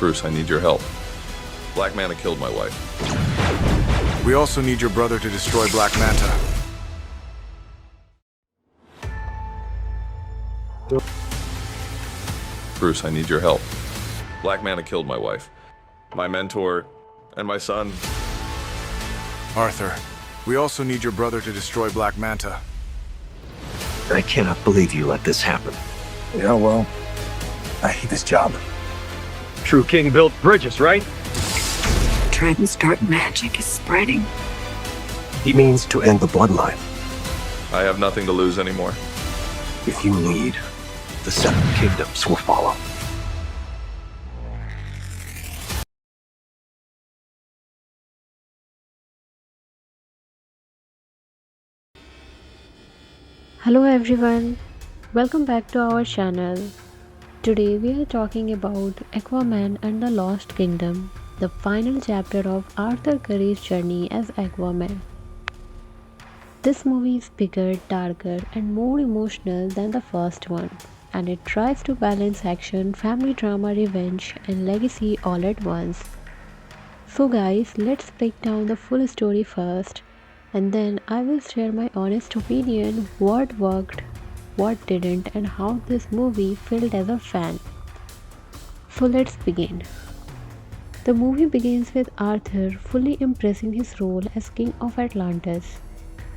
Bruce, I need your help. Black Manta killed my wife. We also need your brother to destroy Black Manta. Bruce, I need your help. Black Manta killed my wife, my mentor, and my son. Arthur, we also need your brother to destroy Black Manta. I cannot believe you let this happen. Yeah, well, I hate this job. True king built bridges, right? Dragon's dark magic is spreading. He means to end the bloodline. I have nothing to lose anymore. If you lead, the Seven Kingdoms will follow. Hello everyone, welcome back to our channel. Today we are talking about Aquaman and the Lost Kingdom, the final chapter of Arthur Curry's journey as Aquaman. This movie is bigger, darker and more emotional than the first one, and it tries to balance action, family drama, revenge and legacy all at once. So guys, let's break down the full story first, and then I will share my honest opinion, what worked, what didn't, and how this movie felt as a fan. So let's begin. The movie begins with Arthur fully embracing his role as King of Atlantis.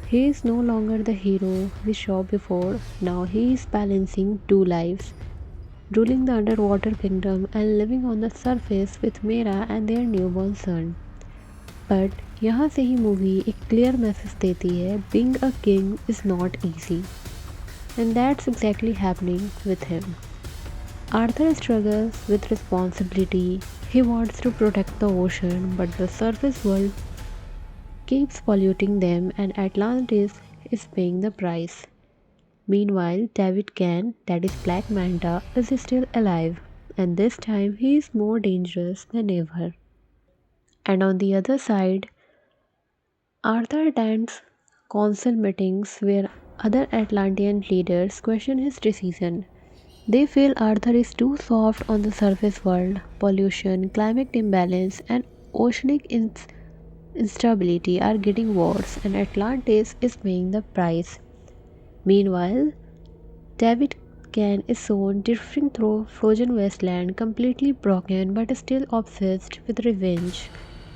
He is no longer the hero we saw before, now he is balancing two lives, ruling the underwater kingdom and living on the surface with Mera and their newborn son. But यहाँ से ही movie एक clear message देती है, being a king is not easy, and that's exactly happening with him. Arthur struggles with responsibility. He wants to protect the ocean, but the surface world keeps polluting them, and Atlantis is paying the price. Meanwhile, David Cain, that is Black Manta, is still alive, and this time he is more dangerous than ever. And on the other side, Arthur attends council meetings where other Atlantean leaders question his decision. They feel Arthur is too soft on the surface world. Pollution, climate imbalance, and oceanic instability are getting worse, and Atlantis is paying the price. Meanwhile, David Cain is shown drifting through frozen wasteland, completely broken but still obsessed with revenge.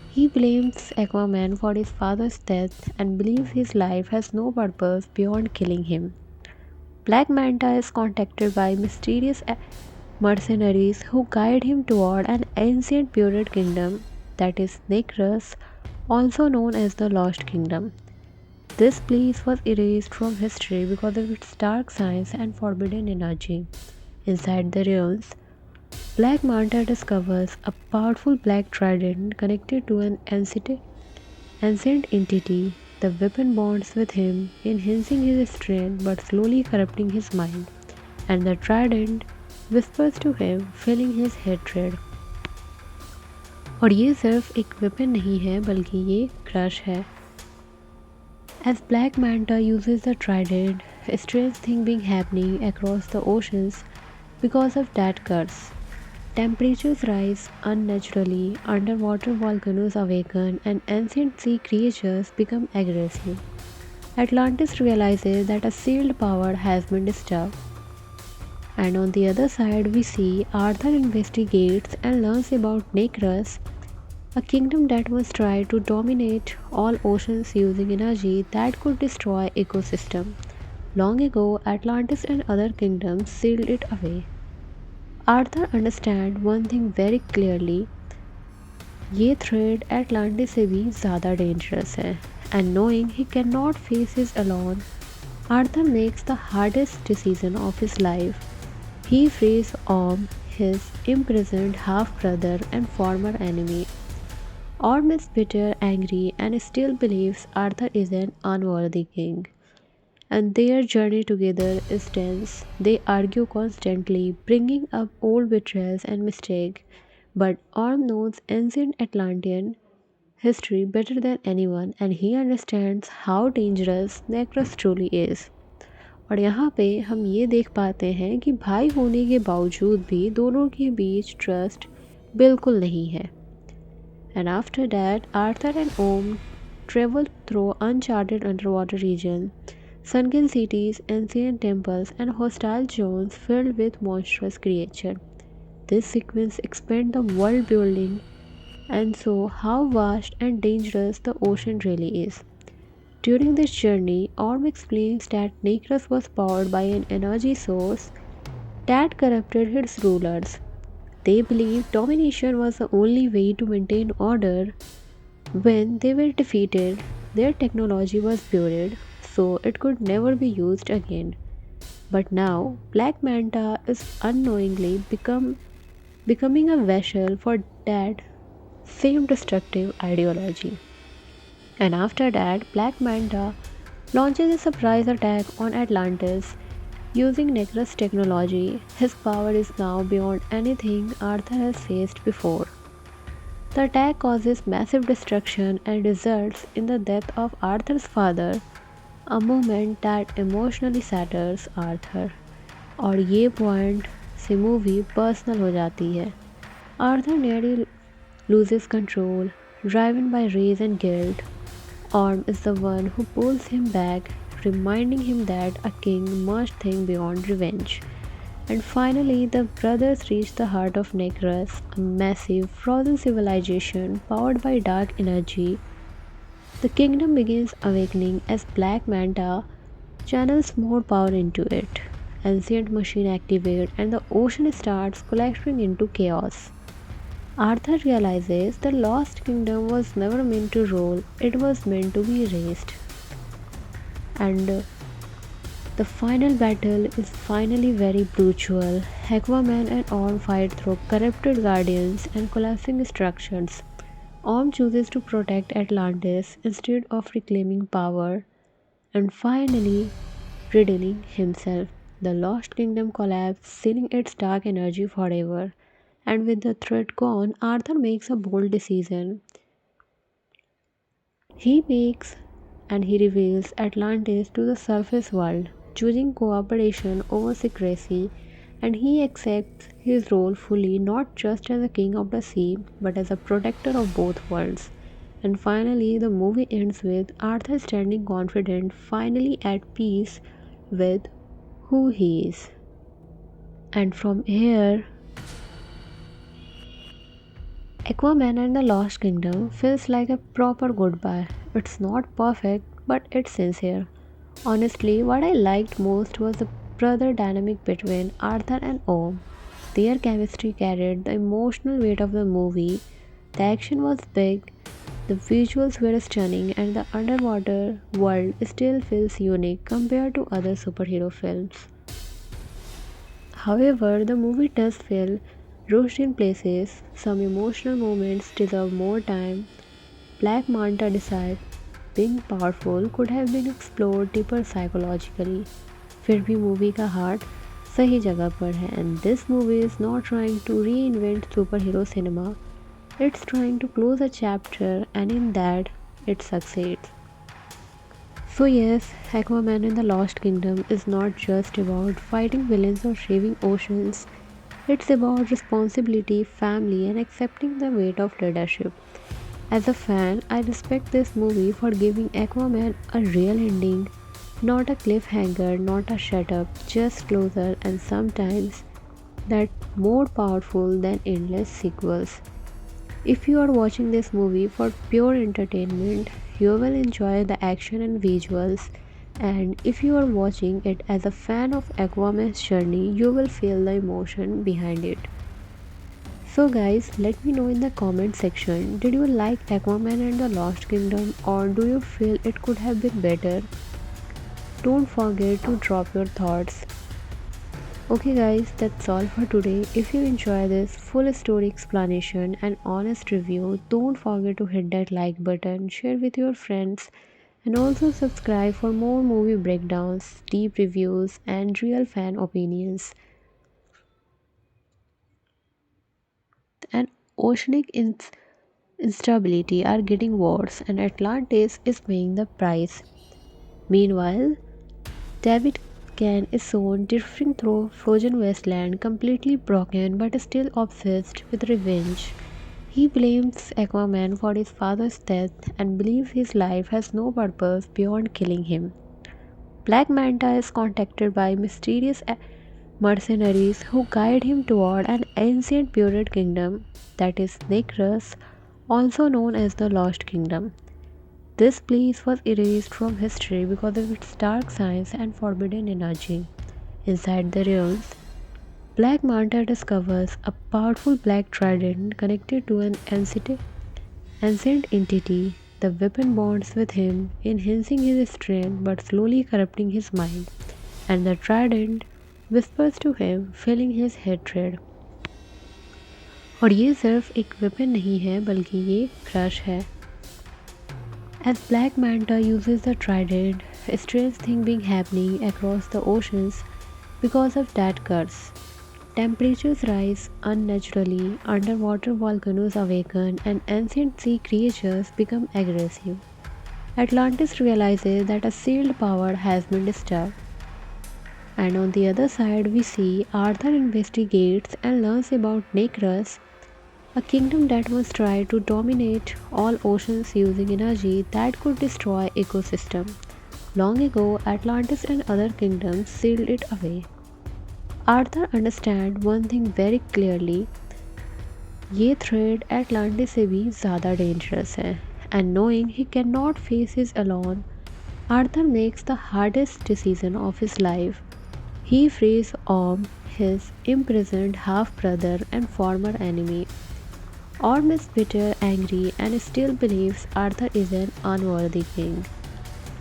He blames Aquaman for his father's death and believes his life has no purpose beyond killing him. Black Manta is contacted by mysterious mercenaries who guide him toward an ancient buried kingdom, that is Necrus, also known as the Lost Kingdom. This place was erased from history because of its dark science and forbidden energy. Inside the ruins, Black Manta discovers a powerful black trident connected to an ancient entity. The weapon bonds with him, enhancing his strength but slowly corrupting his mind, and the trident whispers to him, filling his hatred. और ये सिर्फ एक weapon नहीं है, बल्कि ये crush है. As Black Manta uses the trident, strange things being happening across the oceans because of that curse. Temperatures rise unnaturally, underwater volcanoes awaken, and ancient sea creatures become aggressive. Atlantis realizes that a sealed power has been disturbed. And on the other side, we see Arthur investigates and learns about Necrus, a kingdom that once tried to dominate all oceans using energy that could destroy ecosystem. Long ago, Atlantis and other kingdoms sealed it away. Arthur understands one thing very clearly, ये threat Atlantis से भी ज़्यादा dangerous है, and knowing he cannot face this alone, Arthur makes the hardest decision of his life. He frees Orm, his imprisoned half-brother and former enemy. Orm is bitter, angry, and still believes Arthur is an unworthy king. And their journey together is tense. They argue constantly, bringing up old betrayals and mistakes. But Orm knows ancient Atlantean history better than anyone, and he understands how dangerous Necrus truly is. और यहाँ पे हम ये देख पाते हैं कि भाई होने के बावजूद भी दोनों के बीच ट्रस्ट बिल्कुल नहीं है. And after that, Arthur and Om travel through uncharted underwater regions, sunken cities, ancient temples, and hostile zones filled with monstrous creatures. This sequence expands the world building and show how vast and dangerous the ocean really is. During this journey, Orm explains that Necrus was powered by an energy source that corrupted its rulers. They believed domination was the only way to maintain order. When they were defeated, their technology was buried, so it could never be used again. But now, Black Manta is unknowingly becoming a vessel for that same destructive ideology. And after that, Black Manta launches a surprise attack on Atlantis using Necrus technology. His power is now beyond anything Arthur has faced before. The attack causes massive destruction and results in the death of Arthur's father, a moment that emotionally shatters Arthur. और ये point से movie personal हो जाती है. Arthur nearly loses control, driven by rage and guilt. Orm is the one who pulls him back, reminding him that a king must think beyond revenge. And finally, the brothers reach the heart of Necrus, a massive, frozen civilization powered by dark energy. The kingdom begins awakening as Black Manta channels more power into it. Ancient machine activate and the ocean starts collapsing into chaos. Arthur realizes the Lost Kingdom was never meant to rule, it was meant to be raised. And the final battle is finally very brutal. Aquaman and Orm fight through corrupted guardians and collapsing structures. Orm chooses to protect Atlantis instead of reclaiming power and finally redeeming himself. The Lost Kingdom collapses, sealing its dark energy forever. And with the threat gone, Arthur makes a bold decision. He makes and he reveals Atlantis to the surface world, choosing cooperation over secrecy, and he accepts his role fully, not just as a king of the sea, but as a protector of both worlds. And finally, the movie ends with Arthur standing confident, finally at peace with who he is. And from here, Aquaman and the Lost Kingdom feels like a proper goodbye. It's not perfect, but it's sincere. Honestly, what I liked most was the brother dynamic between Arthur and Om. Their chemistry carried the emotional weight of the movie. The action was big, the visuals were stunning, and the underwater world still feels unique compared to other superhero films. However, the movie does feel rushed in places. Some emotional moments deserve more time. Black Manta decides being powerful could have been explored deeper psychologically. फिर भी movie का heart सही जगह पर है. And this movie is not trying to reinvent superhero cinema. It's trying to close a chapter, and in that, it succeeds. So yes, Aquaman in the Lost Kingdom is not just about fighting villains or saving oceans. It's about responsibility, family, and accepting the weight of leadership. As a fan, I respect this movie for giving Aquaman a real ending, not a cliffhanger, not a shut up, just closer, and sometimes that more powerful than endless sequels. If you are watching this movie for pure entertainment, you will enjoy the action and visuals, and if you are watching it as a fan of Aquaman's journey, you will feel the emotion behind it. So guys, let me know in the comment section, did you like Aquaman and the Lost Kingdom, or do you feel it could have been better? Don't forget to drop your thoughts. Okay guys, that's all for today. If you enjoy this full story explanation and honest review, don't forget to hit that like button, share with your friends, and also subscribe for more movie breakdowns, deep reviews, and real fan opinions. And oceanic instability are getting worse, and Atlantis is paying the price. Meanwhile, David can is sown drifting through frozen wasteland, completely broken but still obsessed with revenge. He blames Aquaman for his father's death and believes his life has no purpose beyond killing him. Black Manta is contacted by mysterious mercenaries who guide him toward an ancient buried kingdom that is Necrus, also known as the Lost Kingdom. This place was erased from history because of its dark science and forbidden energy. Inside the ruins, Black Manta discovers a powerful black trident connected to an ancient entity. The weapon bonds with him, enhancing his strength but slowly corrupting his mind, and the trident whispers to him, feeling his hatred. और ये सिर्फ एक weapon नहीं है बल्कि ये crush है. As Black Manta uses the trident, a strange thing being happening across the oceans because of that curse. Temperatures rise unnaturally, underwater volcanoes awaken, and ancient sea creatures become aggressive. Atlantis realizes that a sealed power has been disturbed. And on the other side, we see Arthur investigates and learns about Necrus, a kingdom that once tried to dominate all oceans using energy that could destroy ecosystem. Long ago, Atlantis and other kingdoms sealed it away. Arthur understands one thing very clearly, ये threat Atlantis से भी ज़्यादा dangerous है. And knowing he cannot face this alone, Arthur makes the hardest decision of his life. He frees Orm, his imprisoned half-brother and former enemy. Orm is bitter, angry, and still believes Arthur is an unworthy king.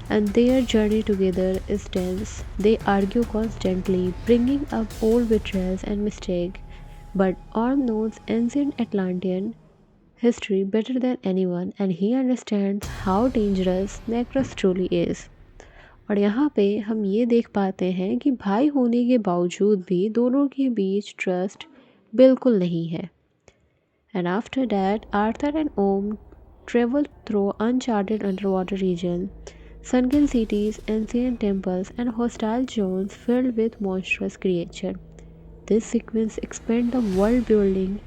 And their journey together is tense. They argue constantly, bringing up old betrayals and mistakes. But Orm knows ancient Atlantean history better than anyone, and he understands how dangerous Necrus truly is. और यहाँ पे हम ये देख पाते हैं कि भाई होने के बावजूद भी दोनों के बीच ट्रस्ट बिल्कुल नहीं है. And after that, Arthur and Orm travel through uncharted underwater regions, sunken cities, ancient temples, and hostile zones filled with monstrous creatures. This sequence expands the world building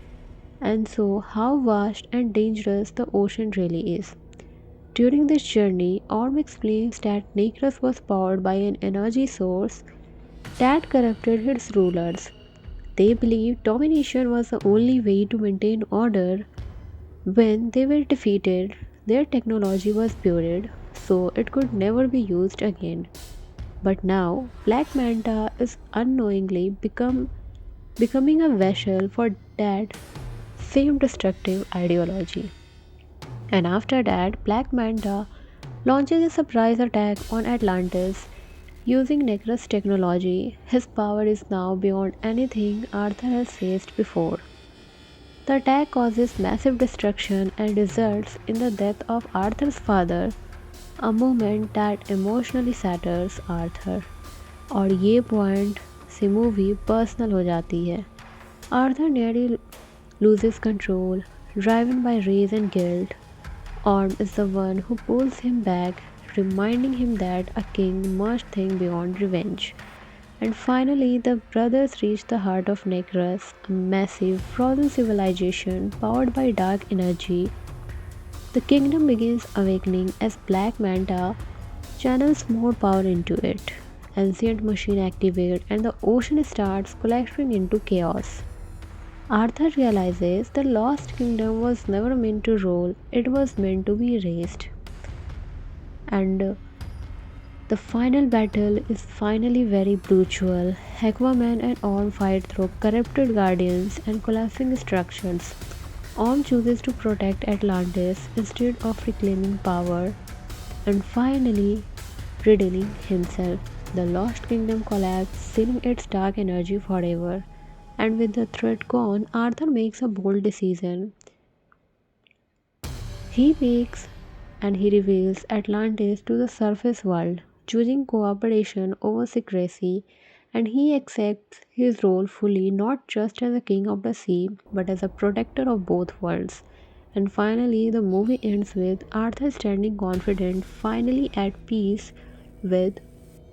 and shows how vast and dangerous the ocean really is. During this journey, Orm explains that Necrus was powered by an energy source that corrupted its rulers. They believed domination was the only way to maintain order. When they were defeated, their technology was buried, so it could never be used again. But now, Black Manta is unknowingly becoming a vessel for that same destructive ideology. And after that, Black Manta launches a surprise attack on Atlantis. Using Necrus technology, his power is now beyond anything Arthur has faced before. The attack causes massive destruction and results in the death of Arthur's father, a moment that emotionally shatters Arthur. और ये point से movie personal हो जाती है. Arthur nearly loses control, driven by rage and guilt. Orm is the one who pulls him back, reminding him that a king must think beyond revenge. And finally, the brothers reach the heart of Necrus, a massive, frozen civilization powered by dark energy. The kingdom begins awakening as Black Manta channels more power into it. Ancient machines activate and the ocean starts collapsing into chaos. Arthur realizes the Lost Kingdom was never meant to rule, it was meant to be raised. And the final battle is finally very brutal. Aquaman and Orm fight through corrupted guardians and collapsing structures. Orm chooses to protect Atlantis instead of reclaiming power and finally redeeming himself. The Lost Kingdom collapses, sealing its dark energy forever. And with the threat gone, Arthur makes a bold decision. He reveals Atlantis to the surface world, choosing cooperation over secrecy, and he accepts his role fully, not just as a king of the sea, but as a protector of both worlds. And finally, the movie ends with Arthur standing confident, finally at peace with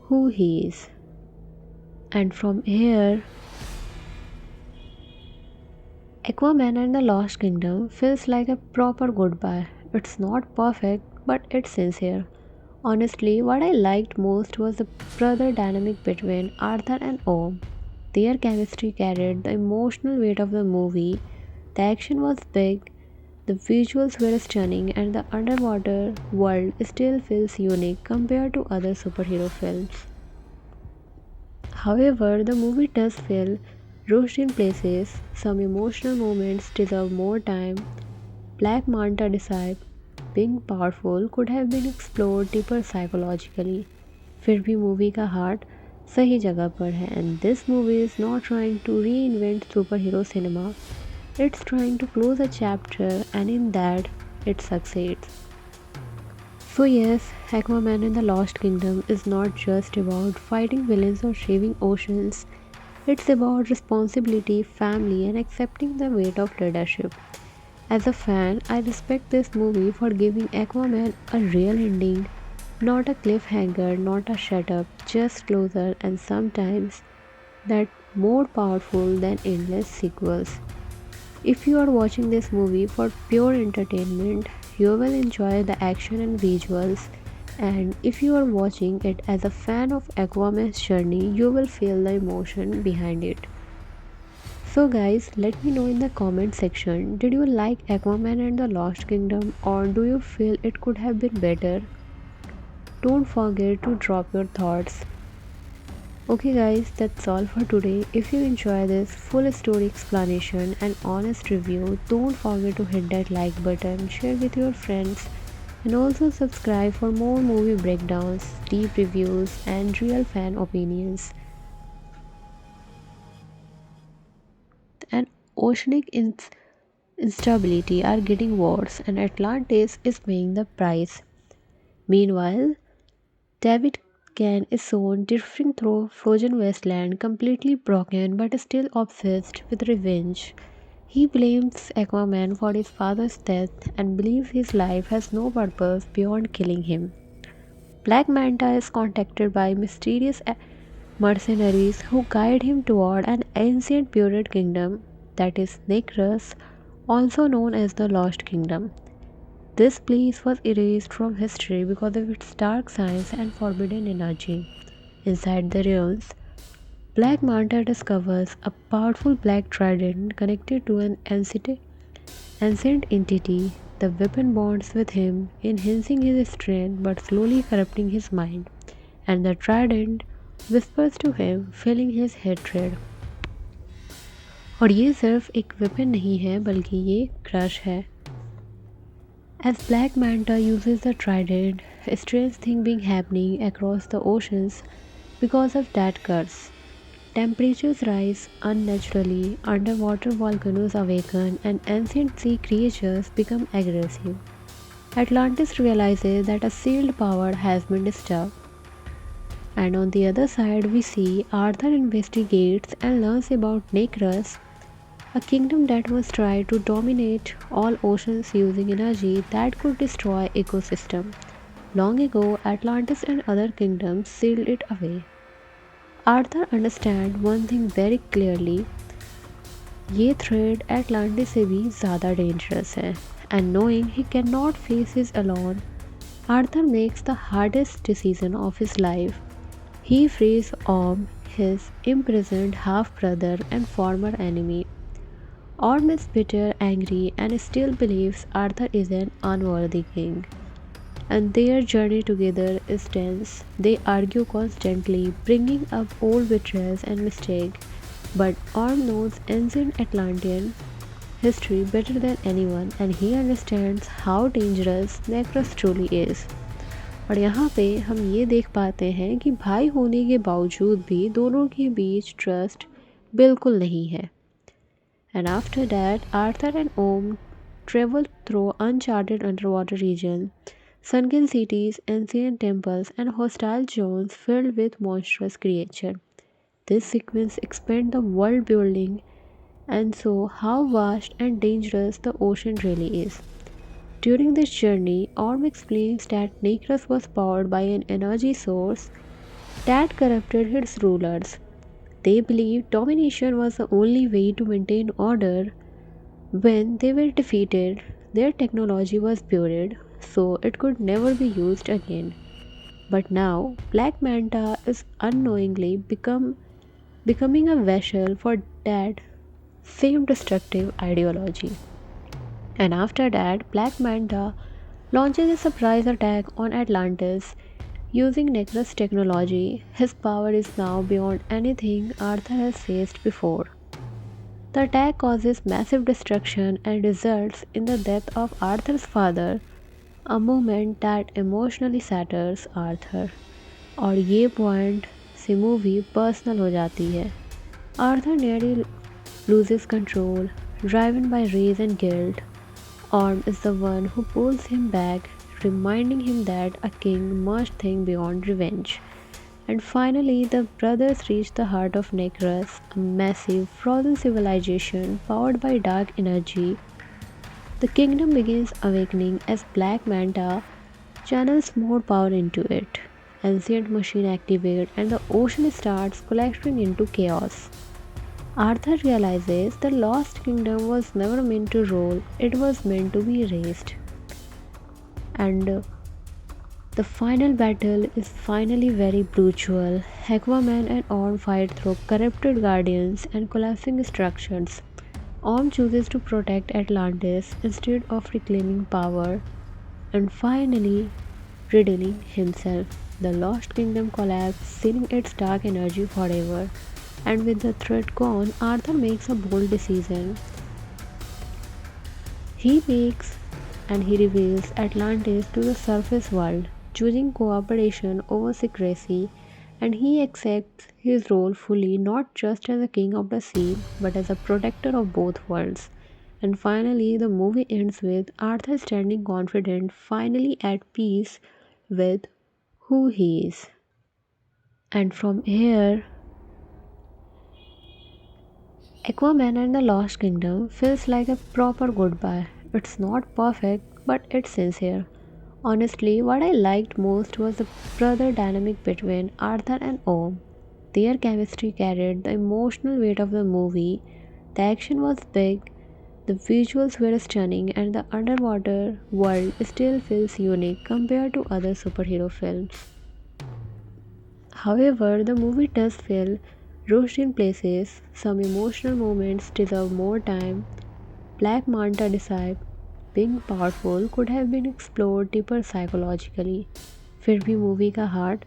who he is. And from here, Aquaman and the Lost Kingdom feels like a proper goodbye. It's not perfect, but it's sincere. Honestly, what I liked most was the brother dynamic between Arthur and Om. Their chemistry carried the emotional weight of the movie. The action was big, the visuals were stunning, and the underwater world still feels unique compared to other superhero films. However, the movie does feel rushed in places. Some emotional moments deserve more time. Black Manta decide being powerful could have been explored deeper psychologically. फिर भी movie का heart सही जगह पर है and this movie is not trying to reinvent superhero cinema. It's trying to close a chapter and in that it succeeds. So yes, Aquaman and the Lost Kingdom is not just about fighting villains or saving oceans. It's about responsibility, family and accepting the weight of leadership. As a fan, I respect this movie for giving Aquaman a real ending, not a cliffhanger, not a shut up, just closer and sometimes that more powerful than endless sequels. If you are watching this movie for pure entertainment, you will enjoy the action and visuals, and if you are watching it as a fan of Aquaman's journey, you will feel the emotion behind it. So guys, let me know in the comment section, did you like Aquaman and the Lost Kingdom or do you feel it could have been better? Don't forget to drop your thoughts. Okay guys, that's all for today. If you enjoy this full story explanation and honest review, don't forget to hit that like button, share with your friends and also subscribe for more movie breakdowns, deep reviews and real fan opinions. And oceanic instability are getting worse and Atlantis is paying the price. Meanwhile, David Can is soon drifting through frozen wasteland, completely broken but still obsessed with revenge. He blames Aquaman for his father's death and believes his life has no purpose beyond killing him. Black Manta is contacted by mysterious mercenaries who guide him toward an ancient buried kingdom that is Necrus, also known as the Lost Kingdom. This place was erased from history because of its dark science and forbidden energy. Inside the ruins, Black Manta discovers a powerful black trident connected to an ancient entity. The weapon bonds with him, enhancing his strength but slowly corrupting his mind, and the trident whispers to him, filling his hatred. और ये सिर्फ एक weapon नहीं है बल्कि ये crush है. As Black Manta uses the trident, a strange thing being happening across the oceans because of that curse. Temperatures rise unnaturally, underwater volcanoes awaken, and ancient sea creatures become aggressive. Atlantis realizes that a sealed power has been disturbed. And on the other side, we see Arthur investigates and learns about Necrus, a kingdom that was tried to dominate all oceans using energy that could destroy ecosystem. Long ago, Atlantis and other kingdoms sealed it away. Arthur understands one thing very clearly, ये threat Atlantis से भी ज़्यादा dangerous है. And knowing he cannot face this alone, Arthur makes the hardest decision of his life. He frees Orm, his imprisoned half-brother and former enemy. Orm is bitter, angry, and still believes Arthur is an unworthy king. And their journey together is tense. They argue constantly, bringing up old betrayals and mistakes. But Orm knows ancient Atlantean history better than anyone, and he understands how dangerous Necrus truly is. और यहाँ पे हम ये देख पाते हैं कि भाई होने के बावजूद भी दोनों के बीच ट्रस्ट बिल्कुल नहीं है. And after that, Arthur and Om travel through uncharted underwater regions, sunken cities, ancient temples, and hostile zones filled with monstrous creatures. This sequence expands the world building and shows how vast and dangerous the ocean really is. During this journey, Orm explains that Necrus was powered by an energy source that corrupted its rulers. They believed domination was the only way to maintain order. When they were defeated, their technology was buried, so it could never be used again. But now, Black Manta is unknowingly becoming a vessel for that same destructive ideology. And after that, Black Manta launches a surprise attack on Atlantis using Necrus technology. His power is now beyond anything Arthur has faced before. The attack causes massive destruction and results in the death of Arthur's father, a moment that emotionally shatters Arthur. और ये point से movie personal हो जाती है. Arthur nearly loses control, driven by rage and guilt. Orm is the one who pulls him back, reminding him that a king must think beyond revenge. And finally, the brothers reach the heart of Necrus, a massive, frozen civilization powered by dark energy. The kingdom begins awakening as Black Manta channels more power into it. Ancient machine activate and the ocean starts collapsing into chaos. Arthur realizes the lost kingdom was never meant to rule, it was meant to be raised. And the final battle is finally very brutal. Aquaman and Orm fight through corrupted guardians and collapsing structures. Orm chooses to protect Atlantis instead of reclaiming power and finally redeeming himself. The Lost Kingdom collapses, sealing its dark energy forever. And with the threat gone, Arthur makes a bold decision. He reveals Atlantis to the surface world, choosing cooperation over secrecy, and he accepts his role fully, not just as a king of the sea, but as a protector of both worlds. And finally, the movie ends with Arthur standing confident, finally at peace with who he is. And from here, Aquaman and the Lost Kingdom feels like a proper goodbye. It's not perfect, but it's sincere. Honestly, what I liked most was the brother dynamic between Arthur and Orm. Their chemistry carried the emotional weight of the movie. The action was big, the visuals were stunning, and the underwater world still feels unique compared to other superhero films. However, the movie does feel rushed in places. Some emotional moments deserve more time. Black Manta decide being powerful could have been explored deeper psychologically. फिर भी movie का heart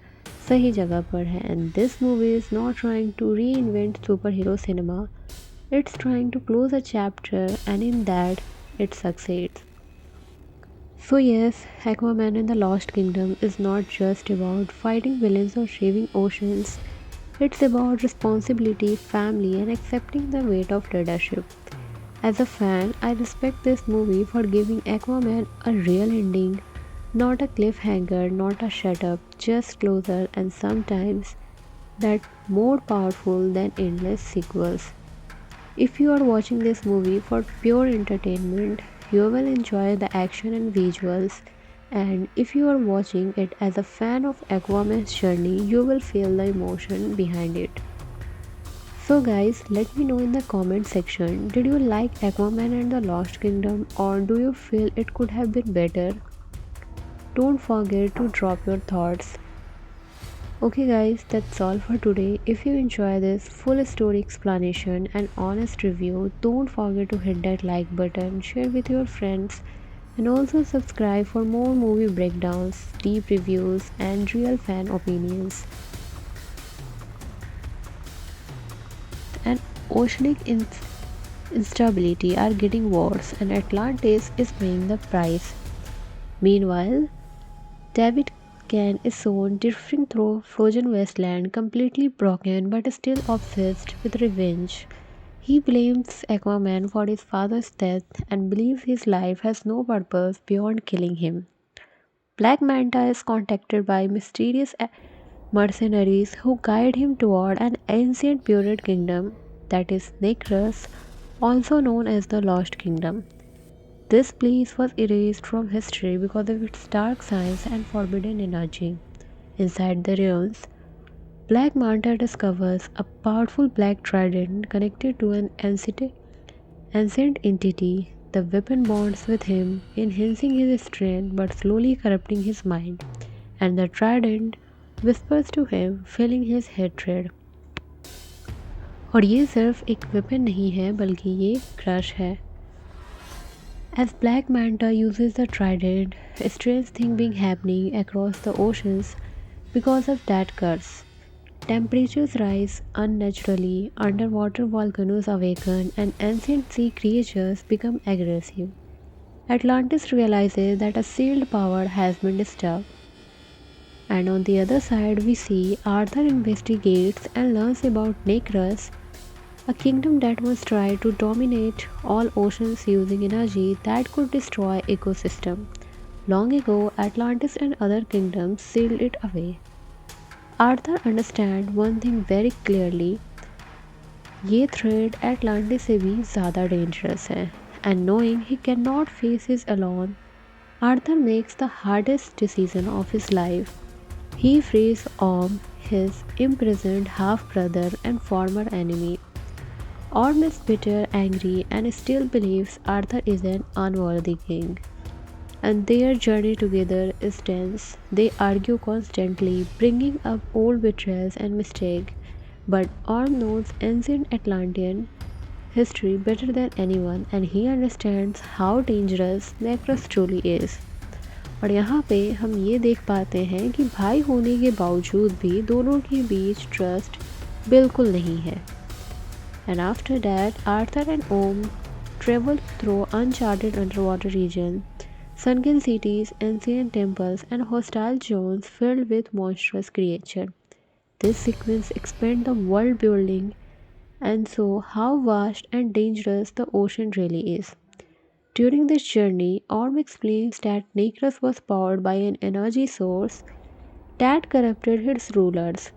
सही जगह पर है. And this movie is not trying to reinvent superhero cinema. It's trying to close a chapter, and in that, it succeeds. So yes, Aquaman and the Lost Kingdom is not just about fighting villains or saving oceans. It's about responsibility, family, and accepting the weight of leadership. As a fan, I respect this movie for giving Aquaman a real ending, not a cliffhanger, not a shut up, just closer, and sometimes that more powerful than endless sequels. If you are watching this movie for pure entertainment, you will enjoy the action and visuals, and if you are watching it as a fan of Aquaman's journey, you will feel the emotion behind it. So guys, let me know in the comment section, did you like Aquaman and the Lost Kingdom, or do you feel it could have been better? Don't forget to drop your thoughts. Okay guys, that's all for today. If you enjoy this full story explanation and honest review, don't forget to hit that like button, share with your friends, and also subscribe for more movie breakdowns, deep reviews, and real fan opinions. And oceanic instability are getting worse, and Atlantis is paying the price. Meanwhile, David Can is shown drifting through frozen wasteland, completely broken but still obsessed with revenge. He blames Aquaman for his father's death and believes his life has no purpose beyond killing him. Black Manta is contacted by mysterious mercenaries who guide him toward an ancient buried kingdom that is Necrus, also known as the Lost Kingdom. This place was erased from history because of its dark science and forbidden energy. Inside the ruins, Black Manta discovers a powerful black trident connected to an ancient entity. The weapon bonds with him, enhancing his strength but slowly corrupting his mind, and the trident whispers to him, feeling his hatred. और ये सिर्फ एक weapon नहीं है बल्कि ये crush है. As Black Manta uses the trident, a strange thing being happening across the oceans because of that curse. Temperatures rise unnaturally, underwater volcanoes awaken, and ancient sea creatures become aggressive. Atlantis realizes that a sealed power has been disturbed. And on the other side, we see Arthur investigates and learns about Necrus, a kingdom that was tried to dominate all oceans using energy that could destroy ecosystem. Long ago, Atlantis and other kingdoms sealed it away. Arthur understands one thing very clearly. ये threat Atlantis से भी ज़्यादा dangerous है. And knowing he cannot face this alone, Arthur makes the hardest decision of his life. He frees Orm, his imprisoned half-brother and former enemy. Orm is bitter, angry, and still believes Arthur is an unworthy king. And their journey together is tense. They argue constantly, bringing up old betrayals and mistakes. But Orm knows ancient Atlantean history better than anyone, and he understands how dangerous Necrus truly is. और यहाँ पे हम ये देख पाते हैं कि भाई होने के बावजूद भी दोनों के बीच ट्रस्ट बिल्कुल नहीं है. And after that, Arthur and Orm travel through uncharted underwater regions, sunken cities, ancient temples, and hostile zones filled with monstrous creatures. This sequence expands the world building and show how vast and dangerous the ocean really is. During this journey, Orm explains that Necrus was powered by an energy source that corrupted its rulers.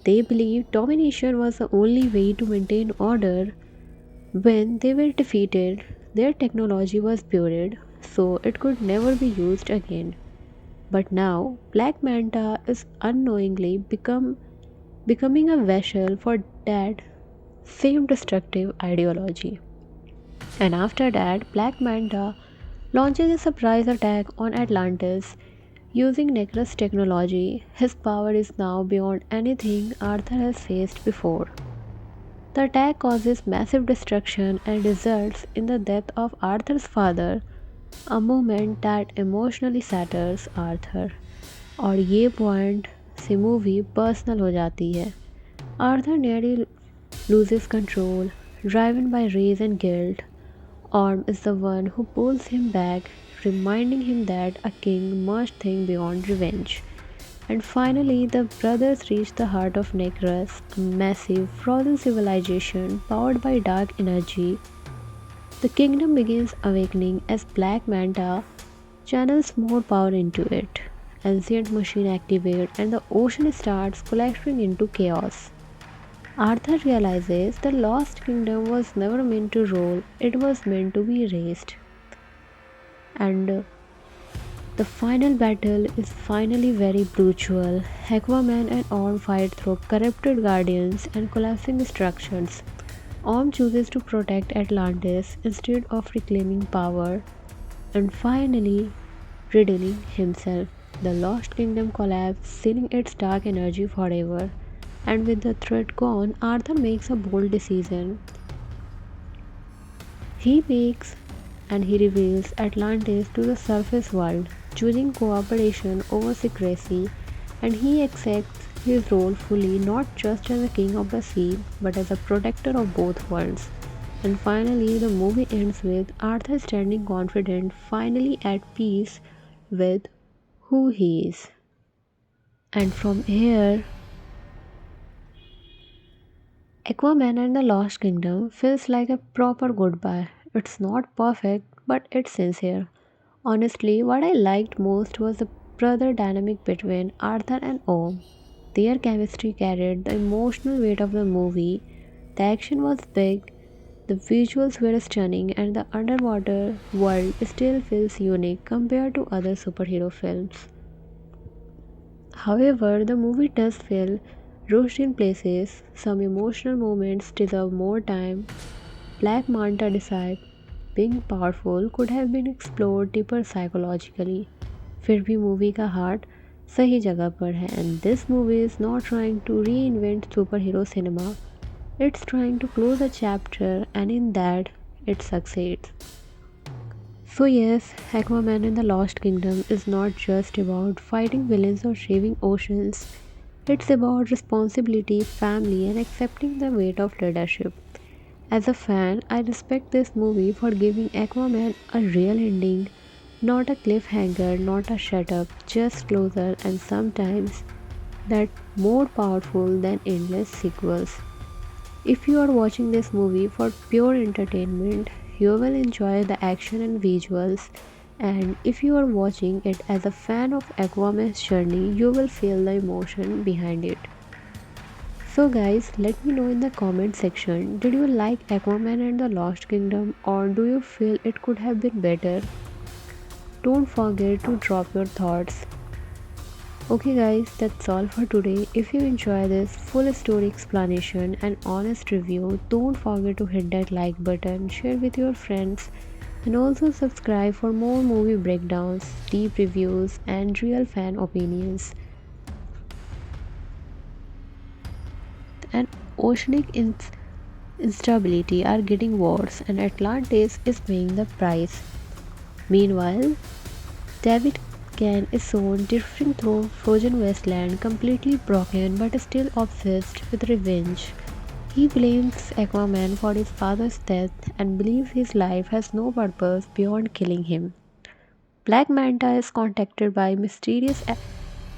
They believed domination was the only way to maintain order. When they were defeated, their technology was buried, so it could never be used again. But now, Black Manta is unknowingly becoming a vessel for that same destructive ideology. And after that, Black Manta launches a surprise attack on Atlantis. Using Necrus technology, his power is now beyond anything Arthur has faced before. The attack causes massive destruction and results in the death of Arthur's father, a moment that emotionally shatters Arthur. और ये point से movie personal हो जाती है. Arthur nearly loses control, driven by rage and guilt. Orm is the one who pulls him back, reminding him that a king must think beyond revenge. And finally, the brothers reach the heart of Necrus, a massive, frozen civilization powered by dark energy. The kingdom begins awakening as Black Manta channels more power into it. Ancient machines activate and the ocean starts collapsing into chaos. Arthur realizes the lost kingdom was never meant to rule, it was meant to be raised. And the final battle is finally very brutal. Aquaman and Orm fight through corrupted guardians and collapsing structures. Orm chooses to protect Atlantis instead of reclaiming power and finally redeeming himself. The lost kingdom collapses, sealing its dark energy forever. And with the threat gone, Arthur makes a bold decision. He reveals Atlantis to the surface world, choosing cooperation over secrecy, and he accepts his role fully, not just as a king of the sea, but as a protector of both worlds. And finally, the movie ends with Arthur standing confident, finally at peace with who he is. And from here, Aquaman and the Lost Kingdom feels like a proper goodbye. It's not perfect, but it's sincere. Honestly, what I liked most was the brother dynamic between Arthur and Orm. Their chemistry carried the emotional weight of the movie. The action was big, the visuals were stunning, and the underwater world still feels unique compared to other superhero films. However, the movie does feel rushed in places, some emotional moments deserve more time. Black Manta decides being powerful could have been explored deeper psychologically. फिर भी movie का heart सही जगह पर है and this movie is not trying to reinvent superhero cinema. It's trying to close a chapter and in that it succeeds. So yes, Aquaman and the Lost Kingdom is not just about fighting villains or saving oceans. It's about responsibility, family and accepting the weight of leadership. As a fan, I respect this movie for giving Aquaman a real ending, not a cliffhanger, not a shut up, just closer and sometimes that more powerful than endless sequels. If you are watching this movie for pure entertainment, you will enjoy the action and visuals, and if you are watching it as a fan of Aquaman's journey, you will feel the emotion behind it. So guys, let me know in the comment section, did you like Aquaman and the Lost Kingdom or do you feel it could have been better? Don't forget to drop your thoughts. Okay guys, that's all for today. If you enjoy this full story explanation and honest review, don't forget to hit that like button, share with your friends and also subscribe for more movie breakdowns, deep reviews and real fan opinions. And oceanic instability are getting worse and Atlantis is paying the price. Meanwhile, David Can is soon drifting through frozen wasteland, completely broken but still obsessed with revenge. He blames Aquaman for his father's death and believes his life has no purpose beyond killing him. Black Manta is contacted by mysterious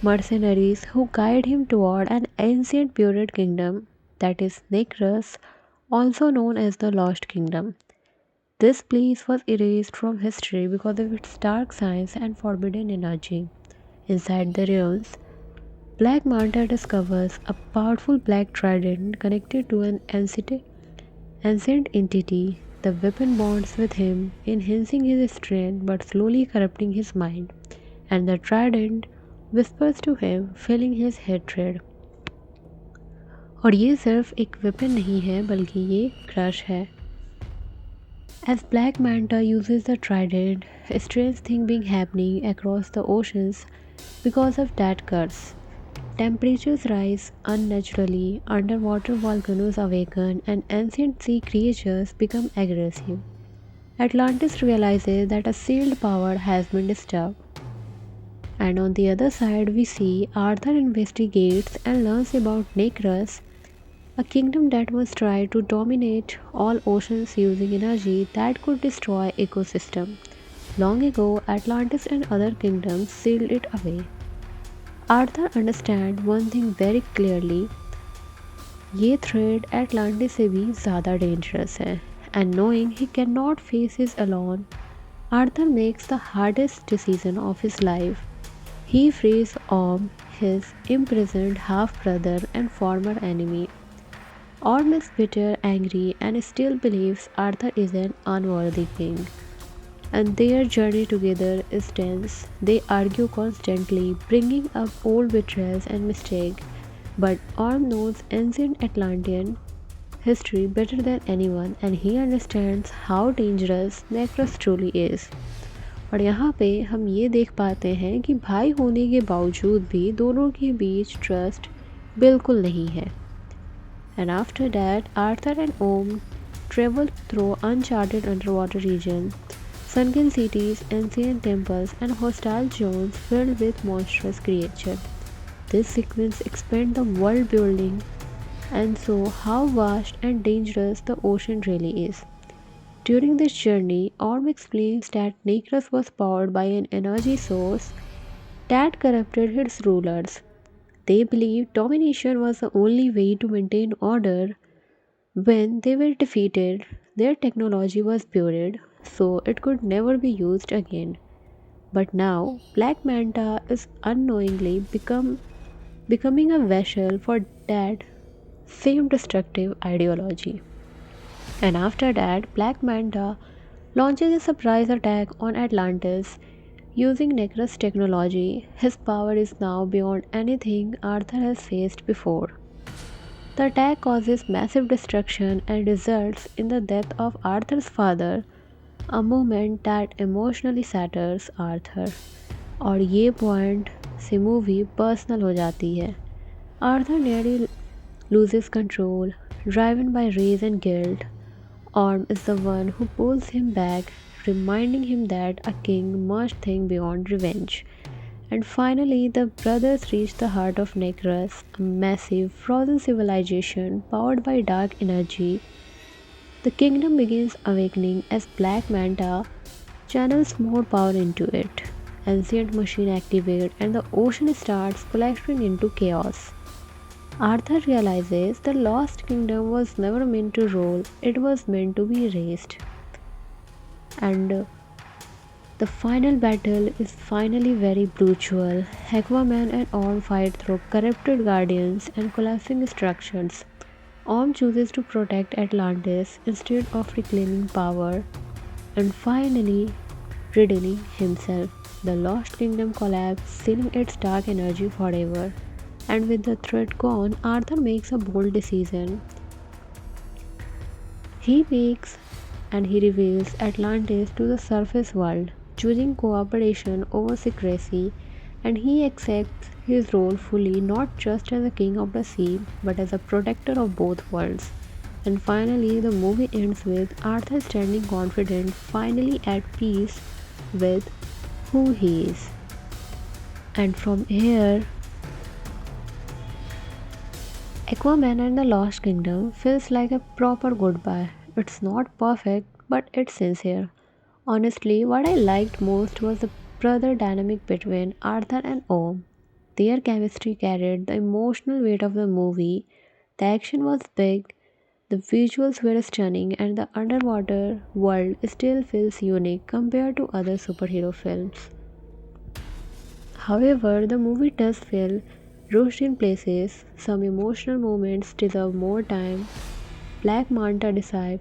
mercenaries who guide him toward an ancient buried kingdom that is Necrus, also known as the Lost Kingdom. This place was erased from history because of its dark science and forbidden energy. Inside the ruins, Black Manta discovers a powerful black trident connected to an ancient entity. The weapon bonds with him, enhancing his strength but slowly corrupting his mind, and the trident whispers to him, filling his hatred. और ये सिर्फ एक weapon नहीं है बल्कि ये crush है. As Black Manta uses the trident, a strange thing being happening across the oceans because of that curse. Temperatures rise unnaturally, underwater volcanoes awaken, and ancient sea creatures become aggressive. Atlantis realizes that a sealed power has been disturbed. And on the other side, we see Arthur investigates and learns about Necrus, a kingdom that was tried to dominate all oceans using energy that could destroy ecosystem. Long ago, Atlantis and other kingdoms sealed it away. Arthur understands one thing very clearly. ये threat Atlantis से भी ज़्यादा dangerous है. And knowing he cannot face this alone, Arthur makes the hardest decision of his life. He frees Orm, his imprisoned half-brother and former enemy. Orm is bitter, angry, and still believes Arthur is an unworthy king. And their journey together is tense. They argue constantly, bringing up old betrayals and mistakes. But Orm knows ancient Atlantean history better than anyone, and he understands how dangerous Necrus truly is. और यहाँ पे हम ये देख पाते हैं कि भाई होने के बावजूद भी दोनों के बीच ट्रस्ट बिल्कुल नहीं है. And after that, Arthur and Orm travel through uncharted underwater regions, sunken cities, ancient temples, and hostile zones filled with monstrous creatures. This sequence expands the world building and shows how vast and dangerous the ocean really is. During this journey, Orm explains that Necrus was powered by an energy source that corrupted its rulers. They believed domination was the only way to maintain order. When they were defeated, their technology was buried, so it could never be used again. But now, Black Manta is unknowingly becoming a vessel for that same destructive ideology. And after that, Black Manta launches a surprise attack on Atlantis. Using Necrus technology, his power is now beyond anything Arthur has faced before. The attack causes massive destruction and results in the death of Arthur's father, a moment that emotionally shatters Arthur. और ये point से movie personal हो जाती है. Arthur nearly loses control, driven by rage and guilt. Orm is the one who pulls him back, reminding him that a king must think beyond revenge. And finally, the brothers reach the heart of Necrus, a massive frozen civilization powered by dark energy. The kingdom begins awakening as Black Manta channels more power into it. Ancient machine activate and the ocean starts collapsing into chaos. Arthur realizes the Lost Kingdom was never meant to rule, it was meant to be raised. And the final battle is finally very brutal. Aquaman and Orm fight through corrupted guardians and collapsing structures. Orm chooses to protect Atlantis instead of reclaiming power and finally redeeming himself. The Lost Kingdom collapses, sealing its dark energy forever. And with the threat gone, Arthur makes a bold decision. He reveals Atlantis to the surface world, choosing cooperation over secrecy, and he accepts his role fully, not just as a king of the sea, but as a protector of both worlds. And finally, the movie ends with Arthur standing confident, finally at peace with who he is. And from here, Aquaman and the Lost Kingdom feels like a proper goodbye. It's not perfect, but it's sincere. Honestly, what I liked most was the brother dynamic between Arthur and Orm. Their chemistry carried the emotional weight of the movie. The action was big, the visuals were stunning, and the underwater world still feels unique compared to other superhero films. However, the movie does feel rushed in places. Some emotional moments deserve more time. Black Manta decide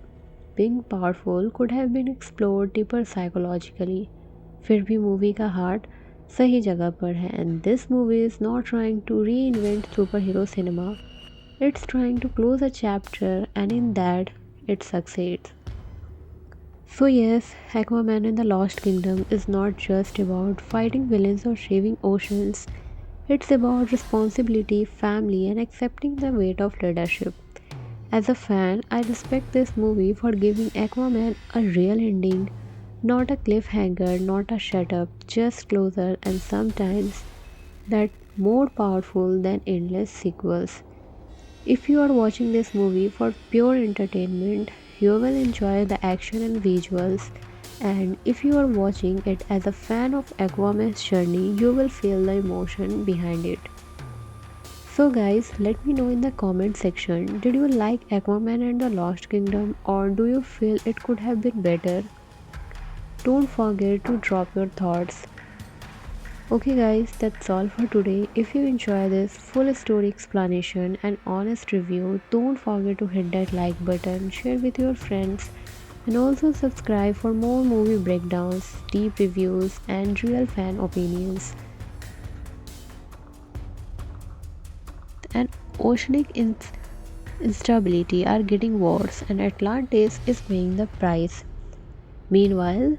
being powerful could have been explored deeper psychologically. फिर भी movie का heart सही जगह पर है. And this movie is not trying to reinvent superhero cinema. It's trying to close a chapter and in that it succeeds. So yes, Aquaman and the Lost Kingdom is not just about fighting villains or saving oceans. It's about responsibility, family, and accepting the weight of leadership. As a fan, I respect this movie for giving Aquaman a real ending, not a cliffhanger, not a shut up, just closer, and sometimes that more powerful than endless sequels. If you are watching this movie for pure entertainment, you will enjoy the action and visuals, and if you are watching it as a fan of Aquaman's journey, you will feel the emotion behind it. So guys, let me know in the comment section, did you like Aquaman and the Lost Kingdom, or do you feel it could have been better? Don't forget to drop your thoughts. Okay guys, that's all for today. If you enjoy this full story explanation and honest review, don't forget to hit that like button, share with your friends, and also subscribe for more movie breakdowns, deep reviews, and real fan opinions. And oceanic instability are getting worse, and Atlantis is paying the price. Meanwhile,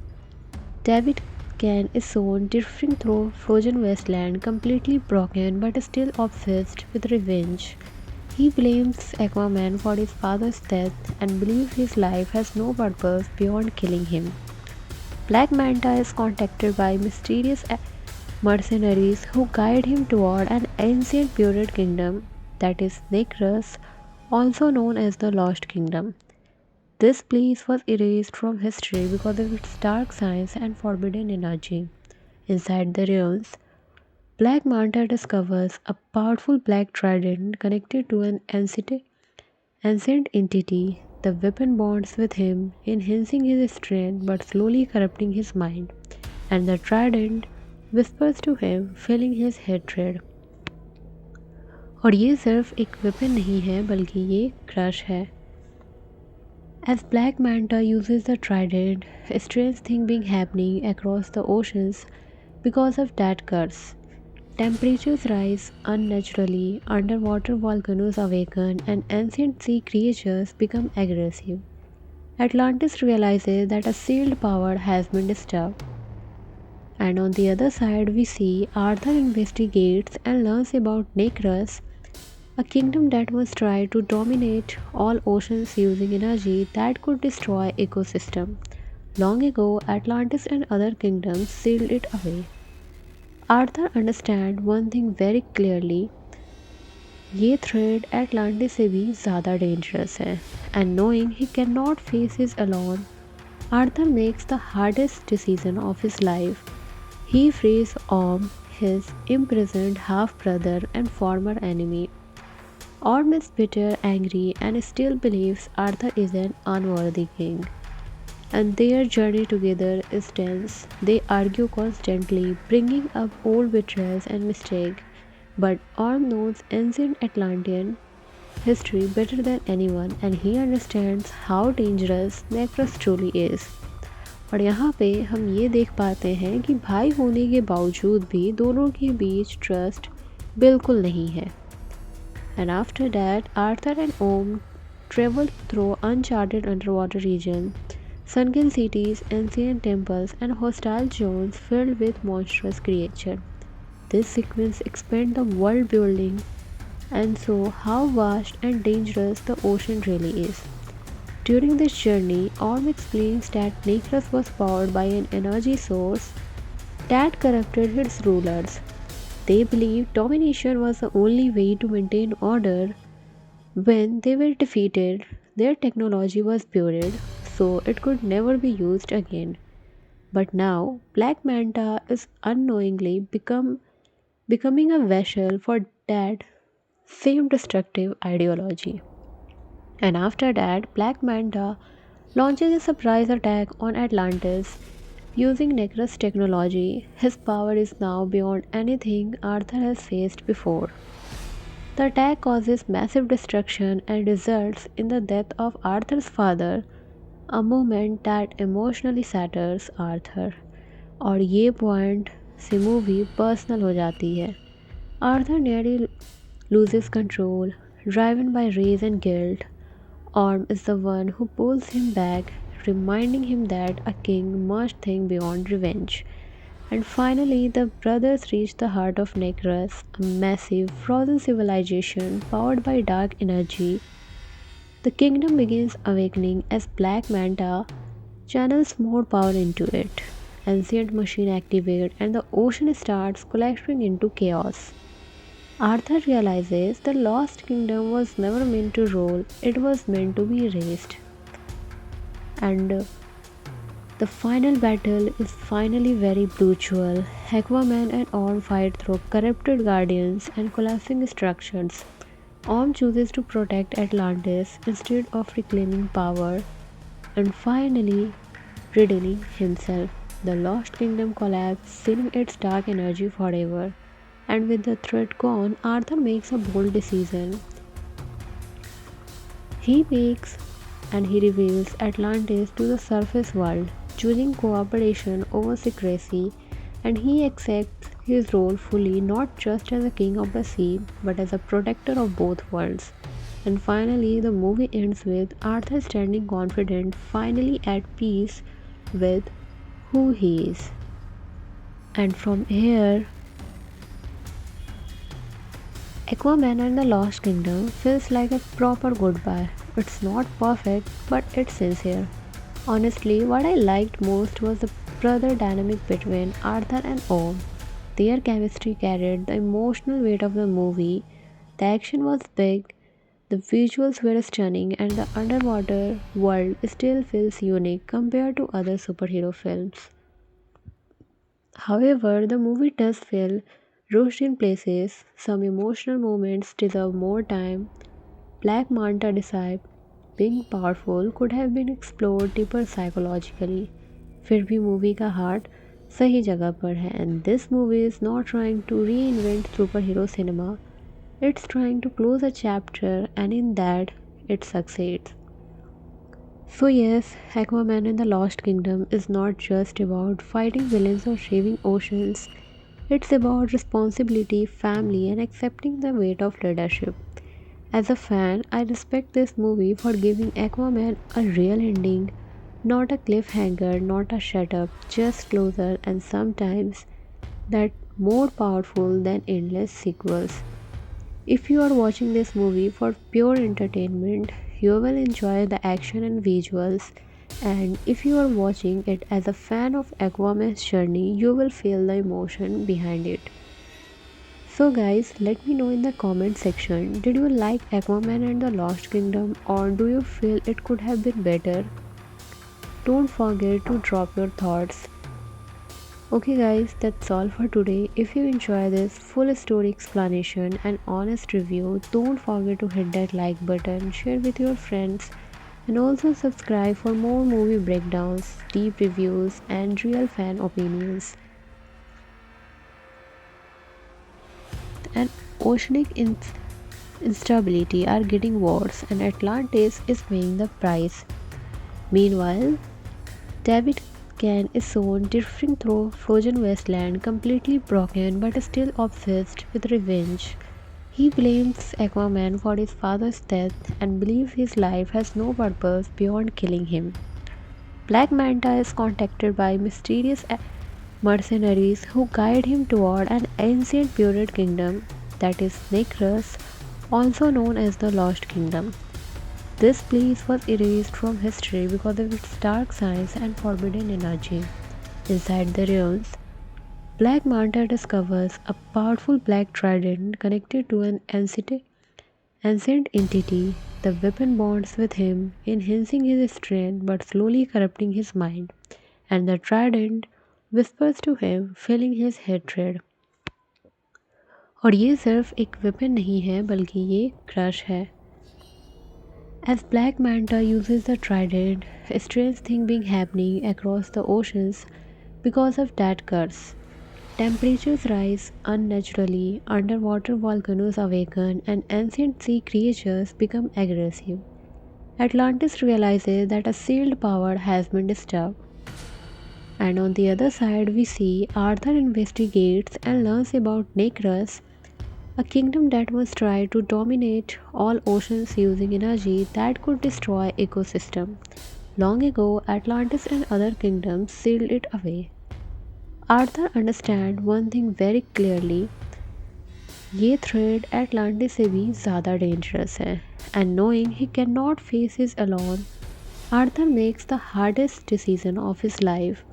David Can is shown drifting through frozen wasteland, completely broken but still obsessed with revenge. He blames Aquaman for his father's death and believes his life has no purpose beyond killing him. Black Manta is contacted by mysterious mercenaries who guide him toward an ancient buried kingdom that is Necrus, also known as the Lost Kingdom. This place was erased from history because of its dark science and forbidden energy. Inside the ruins, Black Manta discovers a powerful black trident connected to an ancient entity. The weapon bonds with him, enhancing his strength but slowly corrupting his mind, and the trident whispers to him, filling his hatred. और ये सिर्फ एक weapon नहीं है, बल्कि ये crush है. As Black Manta uses the trident, strange things being happening across the oceans because of that curse. Temperatures rise unnaturally, underwater volcanoes awaken, and ancient sea creatures become aggressive. Atlantis realizes that a sealed power has been disturbed. And on the other side, we see Arthur investigates and learns about Necrus, a kingdom that was tried to dominate all oceans using energy that could destroy ecosystem. Long ago, Atlantis and other kingdoms sealed it away. Arthur understands one thing very clearly, ये thread Atlantis से भी ज़्यादा dangerous है and knowing he can not face his alone Arthur makes the hardest decision of his life he frees Orm, his imprisoned half-brother and former enemy. Orm is bitter, angry, and still believes Arthur is an unworthy king. And their journey together is tense. They argue constantly, bringing up old betrayals and mistakes. But Orm knows ancient Atlantean history better than anyone, and he understands how dangerous Necrus truly is. और यहाँ पे हम ये देख पाते हैं कि भाई होने के बावजूद भी दोनों के बीच ट्रस्ट बिल्कुल नहीं है. And after that, Arthur and Orm travel through uncharted underwater region, sunken cities, ancient temples, and hostile zones filled with monstrous creatures. This sequence expands the world building and show how vast and dangerous the ocean really is. During this journey, Orm explains that Necrus was powered by an energy source that corrupted its rulers. They believed domination was the only way to maintain order. When they were defeated, their technology was buried, so it could never be used again. But now, Black Manta is unknowingly becoming a vessel for that same destructive ideology. And after that, Black Manta launches a surprise attack on Atlantis. Using Necrus technology, his power is now beyond anything Arthur has faced before. The attack causes massive destruction and results in the death of Arthur's father, a moment that emotionally shatters Arthur. और ये point से movie personal हो जाती है. Arthur nearly loses control, driven by rage and guilt. Orm is the one who pulls him back, reminding him that a king must think beyond revenge. And finally, the brothers reach the heart of Necrus, a massive, frozen civilization powered by dark energy. The kingdom begins awakening as Black Manta channels more power into it. Ancient machine activate and the ocean starts collapsing into chaos. Arthur realizes the lost kingdom was never meant to rule, it was meant to be raised. And the final battle is finally very brutal. Aquaman and Orm fight through corrupted guardians and collapsing structures. Orm chooses to protect Atlantis instead of reclaiming power and finally redeeming himself. The lost kingdom collapses, sealing its dark energy forever. And with the threat gone, Arthur makes a bold decision. He reveals Atlantis to the surface world, choosing cooperation over secrecy, and he accepts his role fully, not just as a king of the sea, but as a protector of both worlds. And finally, the movie ends with Arthur standing confident, finally at peace with who he is. And from here, Aquaman and the Lost Kingdom feels like a proper goodbye. It's not perfect, but it's sincere. Honestly, what I liked most was the brother dynamic between Arthur and Orm. Their chemistry carried the emotional weight of the movie. The action was big, the visuals were stunning, and the underwater world still feels unique compared to other superhero films. However, the movie does feel rushed in places. Some emotional moments deserve more time. Black Manta decides being powerful could have been explored deeper psychologically. फिर भी movie का heart सही जगह पर है. And this movie is not trying to reinvent superhero cinema. It's trying to close a chapter, and in that, it succeeds. So yes, Aquaman and the Lost Kingdom is not just about fighting villains or saving oceans. It's about responsibility, family, and accepting the weight of leadership. As a fan, I respect this movie for giving Aquaman a real ending, not a cliffhanger, not a shut up, just closer, and sometimes that more powerful than endless sequels. If you are watching this movie for pure entertainment, you will enjoy the action and visuals, and if you are watching it as a fan of Aquaman's journey, you will feel the emotion behind it. So, guys, let me know in the comment section, did you like Aquaman and the Lost Kingdom, or do you feel it could have been better? Don't forget to drop your thoughts. Okay guys, that's all for today. If you enjoy this full story explanation and honest review, don't forget to hit that like button, share with your friends, and also subscribe for more movie breakdowns, deep reviews, and real fan opinions. And oceanic instability are getting worse, and Atlantis is paying the price. Meanwhile, David Can is soon drifting through frozen wasteland, completely broken but still obsessed with revenge. He blames Aquaman for his father's death and believes his life has no purpose beyond killing him. Black Manta is contacted by mysterious mercenaries who guide him toward an ancient buried kingdom that is Necrus, also known as the Lost Kingdom. This place was erased from history because of its dark science and forbidden energy. Inside the ruins, Black Manta discovers a powerful black trident connected to an ancient entity. The weapon bonds with him, enhancing his strength but slowly corrupting his mind, and the trident whispers to him, filling his hatred. और ये सिर्फ एक weapon नहीं है बल्कि ये crush है. As Black Manta uses the trident, strange things being happening across the oceans because of that curse. Temperatures rise unnaturally, underwater volcanoes awaken, and ancient sea creatures become aggressive. Atlantis realizes that a sealed power has been disturbed. And on the other side, we see Arthur investigates and learns about Necrus, a kingdom that once tried to dominate all oceans using energy that could destroy ecosystem. Long ago, Atlantis and other kingdoms sealed it away. Arthur understands one thing very clearly. ये threat Atlantis से भी ज़्यादा dangerous है. And knowing he cannot face this alone, Arthur makes the hardest decision of his life.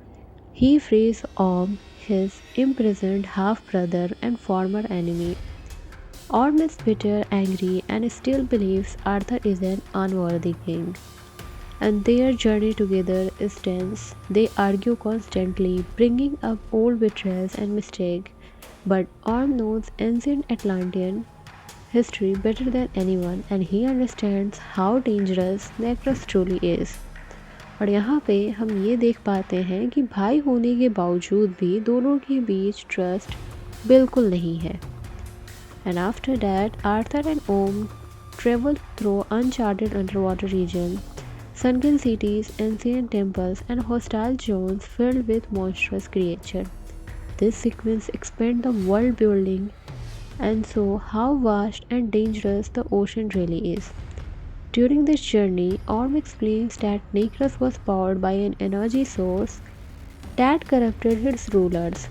He frees Orm, his imprisoned half-brother and former enemy. Orm is bitter, angry, and still believes Arthur is an unworthy king. And their journey together is tense. They argue constantly, bringing up old betrayals and mistakes. But Orm knows ancient Atlantean history better than anyone, and he understands how dangerous Necrus truly is. और यहाँ पे हम ये देख पाते हैं कि भाई होने के बावजूद भी दोनों के बीच ट्रस्ट बिल्कुल नहीं है. And after that, Arthur and Orm travel through uncharted underwater regions, sunken cities, ancient temples, and hostile zones filled with monstrous creatures. This sequence expands the world building and shows how vast and dangerous the ocean really is. During this journey, Orm explains that Necrus was powered by an energy source that corrupted its rulers.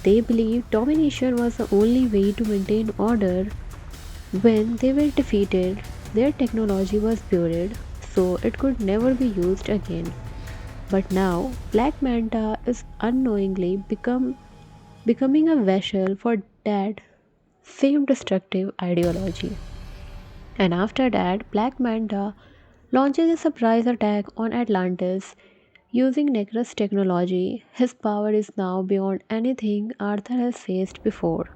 They believed domination was the only way to maintain order. When they were defeated, their technology was buried, so it could never be used again. But now, Black Manta is unknowingly becoming a vessel for that same destructive ideology. And after that, Black Manta launches a surprise attack on Atlantis. Using Necrus technology, his power is now beyond anything Arthur has faced before.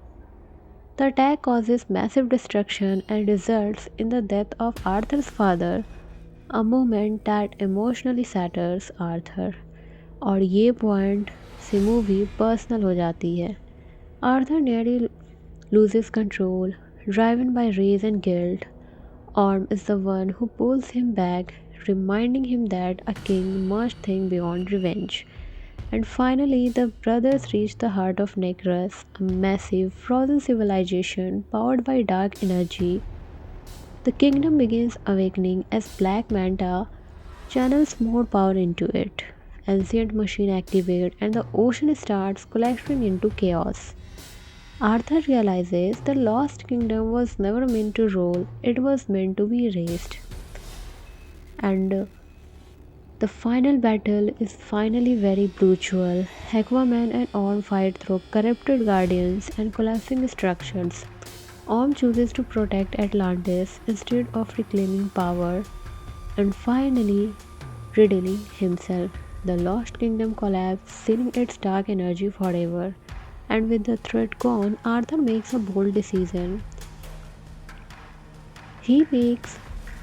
The attack causes massive destruction and results in the death of Arthur's father, a moment that emotionally shatters Arthur. और ये point से movie personal हो जाती है. Arthur nearly loses control, driven by rage and guilt. Orm is the one who pulls him back, reminding him that a king must think beyond revenge. And finally, the brothers reach the heart of Necrus, a massive, frozen civilization powered by dark energy. The kingdom begins awakening as Black Manta channels more power into it. Ancient machine activate and the ocean starts collapsing into chaos. Arthur realizes the lost kingdom was never meant to rule, it was meant to be raised. And the final battle is finally very brutal. Aquaman and Orm fight through corrupted guardians and collapsing structures. Orm chooses to protect Atlantis instead of reclaiming power, and finally, revealing himself. The Lost Kingdom collapses, sealing its dark energy forever. And with the threat gone, Arthur makes a bold decision. He makes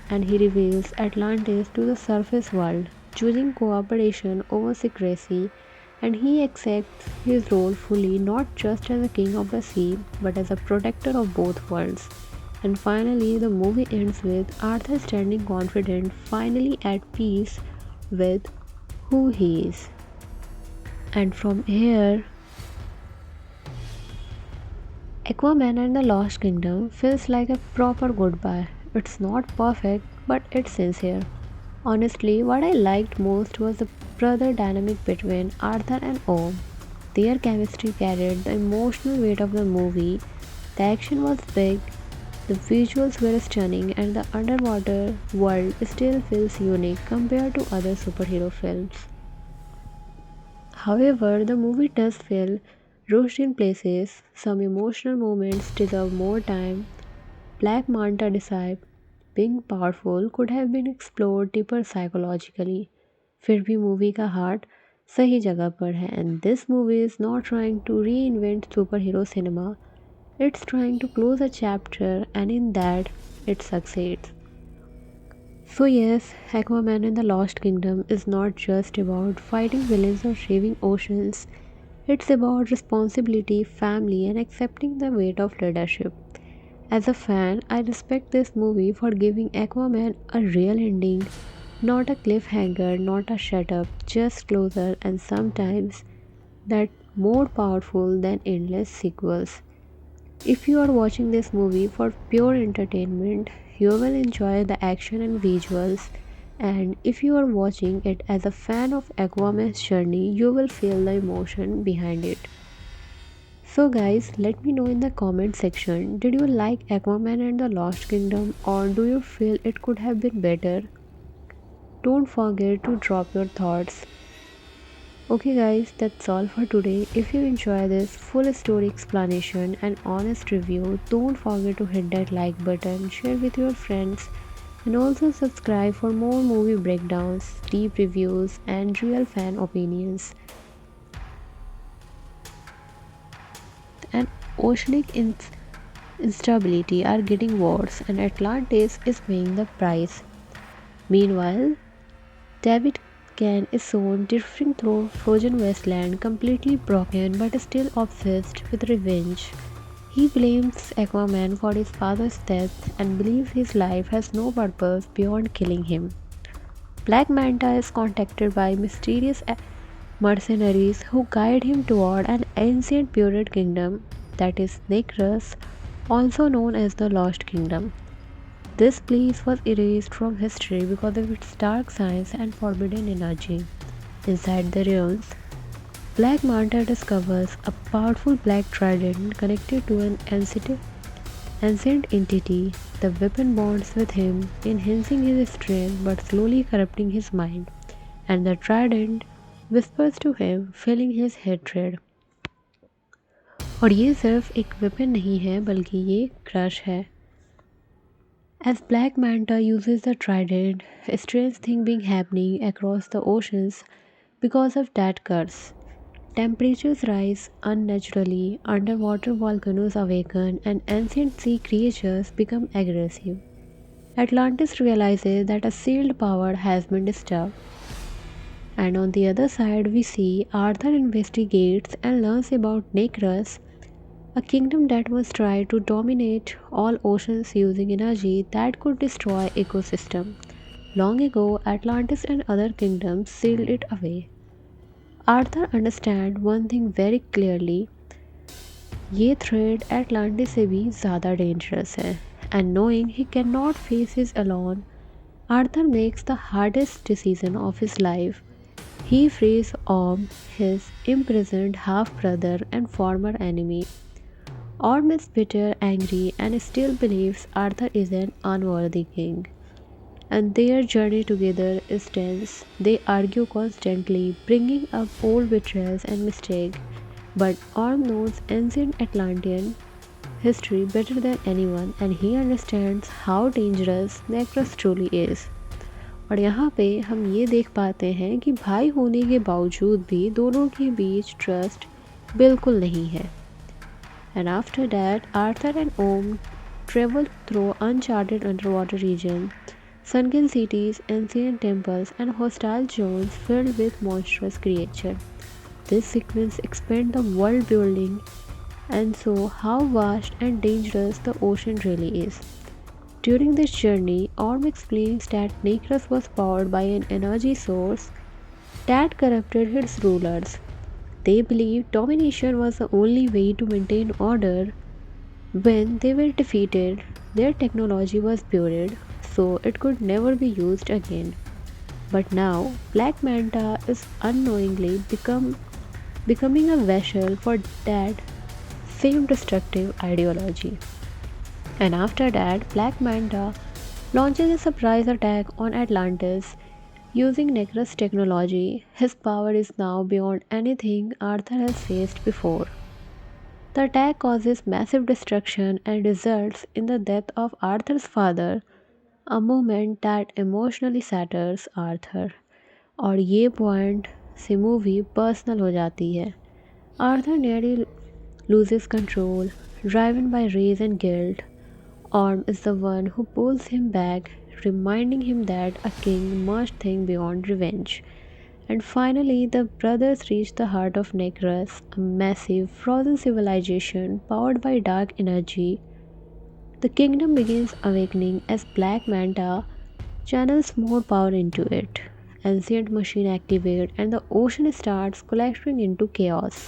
and he reveals Atlantis to the surface world, choosing cooperation over secrecy, and he accepts his role fully, not just as a king of the sea, but as a protector of both worlds. And finally, the movie ends with Arthur standing confident, finally at peace with who he is. And from here, Aquaman and the Lost Kingdom feels like a proper goodbye. It's not perfect, but it's sincere. Honestly, what I liked most was the brother dynamic between Arthur and Orm. Their chemistry carried the emotional weight of the movie. The action was big, the visuals were stunning, and the underwater world still feels unique compared to other superhero films. However, the movie does feel rushed in places. Some emotional moments deserve more time. Black Manta Disciple, being powerful, could have been explored deeper psychologically. फिर भी movie का heart सही जगह पर है, and this movie is not trying to reinvent superhero cinema. It's trying to close a chapter, and in that, it succeeds. So yes, Aquaman and the Lost Kingdom is not just about fighting villains or saving oceans. It's about responsibility, family, and accepting the weight of leadership. As a fan, I respect this movie for giving Aquaman a real ending, not a cliffhanger, not a shut up, just closer, and sometimes that more powerful than endless sequels. If you are watching this movie for pure entertainment, you will enjoy the action and visuals, and if you are watching it as a fan of Aquaman's journey, you will feel the emotion behind it. So guys, let me know in the comment section, did you like Aquaman and the Lost Kingdom, or do you feel it could have been better? Don't forget to drop your thoughts. Okay guys, that's all for today. If you enjoy this full story explanation and honest review, don't forget to hit that like button, share with your friends, and also subscribe for more movie breakdowns, deep reviews, and real fan opinions. And oceanic instability are getting worse, and Atlantis is paying the price. Meanwhile, David Can is soon drifting through frozen wasteland, completely broken but still obsessed with revenge. He blames Aquaman for his father's death and believes his life has no purpose beyond killing him. Black Manta is contacted by mysterious mercenaries who guide him toward an ancient buried kingdom, that is Necrus, also known as the Lost Kingdom. This place was erased from history because of its dark science and forbidden energy. Inside the ruins, Black Manta discovers a powerful black trident connected to an ancient entity. The weapon bonds with him, enhancing his strength but slowly corrupting his mind, and the trident whispers to him, feeling his hatred. और ये सिर्फ एक weapon नहीं है, बल्कि ये crush है. As Black Manta uses the trident, a strange thing being happening across the oceans because of that curse. Temperatures rise unnaturally, underwater volcanoes awaken, and ancient sea creatures become aggressive. Atlantis realizes that a sealed power has been disturbed. And on the other side, we see Arthur investigates and learns about Necrus, a kingdom that was tried to dominate all oceans using energy that could destroy ecosystem. Long ago, Atlantis and other kingdoms sealed it away. Arthur understand one thing very clearly, ये thread Atlantis से भी ज़्यादा dangerous है, and knowing he can not face his alone, Arthur makes the hardest decision of his life. He frees Orm, his imprisoned half-brother and former enemy. Orm is bitter, angry, and still believes Arthur is an unworthy king. And their journey together is tense. They argue constantly, bringing up old betrayals and mistakes. But Orm knows ancient Atlantean history better than anyone, and he understands how dangerous Necrus truly is. और यहाँ पे हम ये देख पाते हैं कि भाई होने के बावजूद भी दोनों के बीच ट्रस्ट बिल्कुल नहीं है. And after that Arthur and Orm travel through uncharted underwater region, sunken cities, ancient temples, and hostile zones filled with monstrous creatures. This sequence expands the world building and show how vast and dangerous the ocean really is. During this journey, Orm explains that Necrus was powered by an energy source that corrupted its rulers. They believed domination was the only way to maintain order. When they were defeated, their technology was buried, so it could never be used again. But now, Black Manta is unknowingly becoming a vessel for that same destructive ideology. And after that, Black Manta launches a surprise attack on Atlantis using Necrus technology. His power is now beyond anything Arthur has faced before. The attack causes massive destruction and results in the death of Arthur's father, a moment that emotionally shatters Arthur. और ये point से movie personal हो जाती है. Arthur nearly loses control, driven by rage and guilt. Orm is the one who pulls him back, reminding him that a king must think beyond revenge. And finally, the brothers reach the heart of Necrus, a massive, frozen civilization powered by dark energy. The kingdom begins awakening as Black Manta channels more power into it. Ancient machine activate and the ocean starts collapsing into chaos.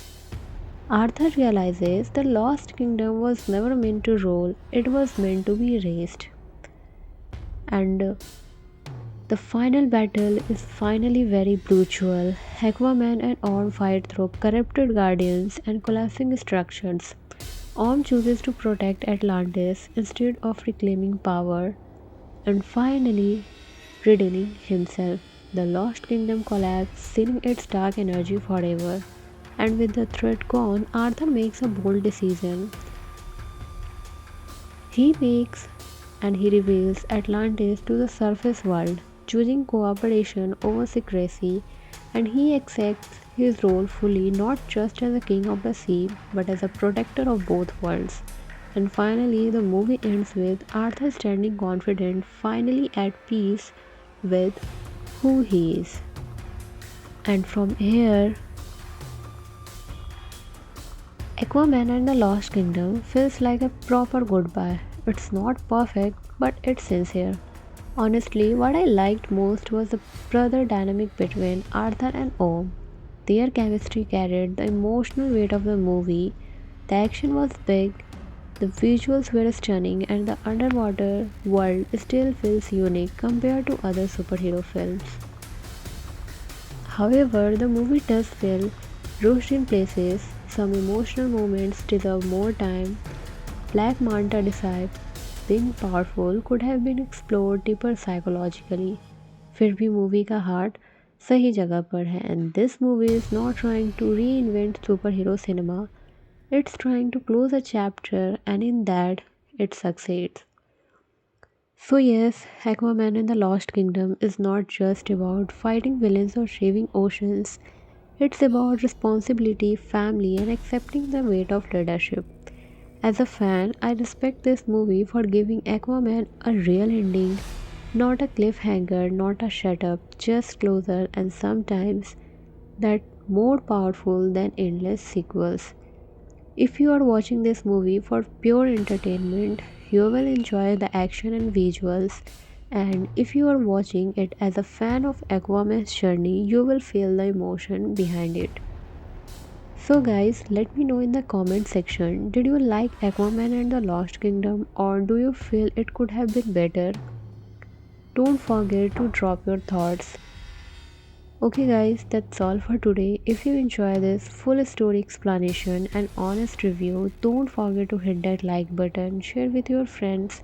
Arthur realizes the Lost Kingdom was never meant to rule, it was meant to be raised. And the final battle is finally very brutal. Aquaman and Orm fight through corrupted guardians and collapsing structures. Orm chooses to protect Atlantis instead of reclaiming power and finally redeeming himself. The Lost Kingdom collapses, sealing its dark energy forever. And with the threat gone, Arthur makes a bold decision. He reveals Atlantis to the surface world, choosing cooperation over secrecy, and he accepts his role fully, not just as a king of the sea, but as a protector of both worlds. And finally, the movie ends with Arthur standing confident, finally at peace with who he is. And from here, Aquaman and the Lost Kingdom feels like a proper goodbye. It's not perfect, but it's sincere. Honestly, what I liked most was the brother dynamic between Arthur and Orm. Their chemistry carried the emotional weight of the movie. The action was big, the visuals were stunning, and the underwater world still feels unique compared to other superhero films. However, the movie does feel rushed in places. Some emotional moments deserve more time. Black Manta decides being powerful could have been explored deeper psychologically. फिर भी movie का heart सही जगह पर है. And this movie is not trying to reinvent superhero cinema. It's trying to close a chapter, and in that, it succeeds. So yes, Aquaman and the Lost Kingdom is not just about fighting villains or saving oceans. It's about responsibility, family, and accepting the weight of leadership. As a fan, I respect this movie for giving Aquaman a real ending, not a cliffhanger, not a shut up, just closer, and sometimes that more powerful than endless sequels. If you are watching this movie for pure entertainment, you will enjoy the action and visuals, And if you are watching it as a fan of Aquaman's journey, you will feel the emotion behind it. So, guys, let me know in the comment section, did you like Aquaman and the Lost Kingdom, or do you feel it could have been better? Don't forget to drop your thoughts. Okay, guys, that's all for today. If you enjoy this full story explanation and honest review, don't forget to hit that like button, share with your friends,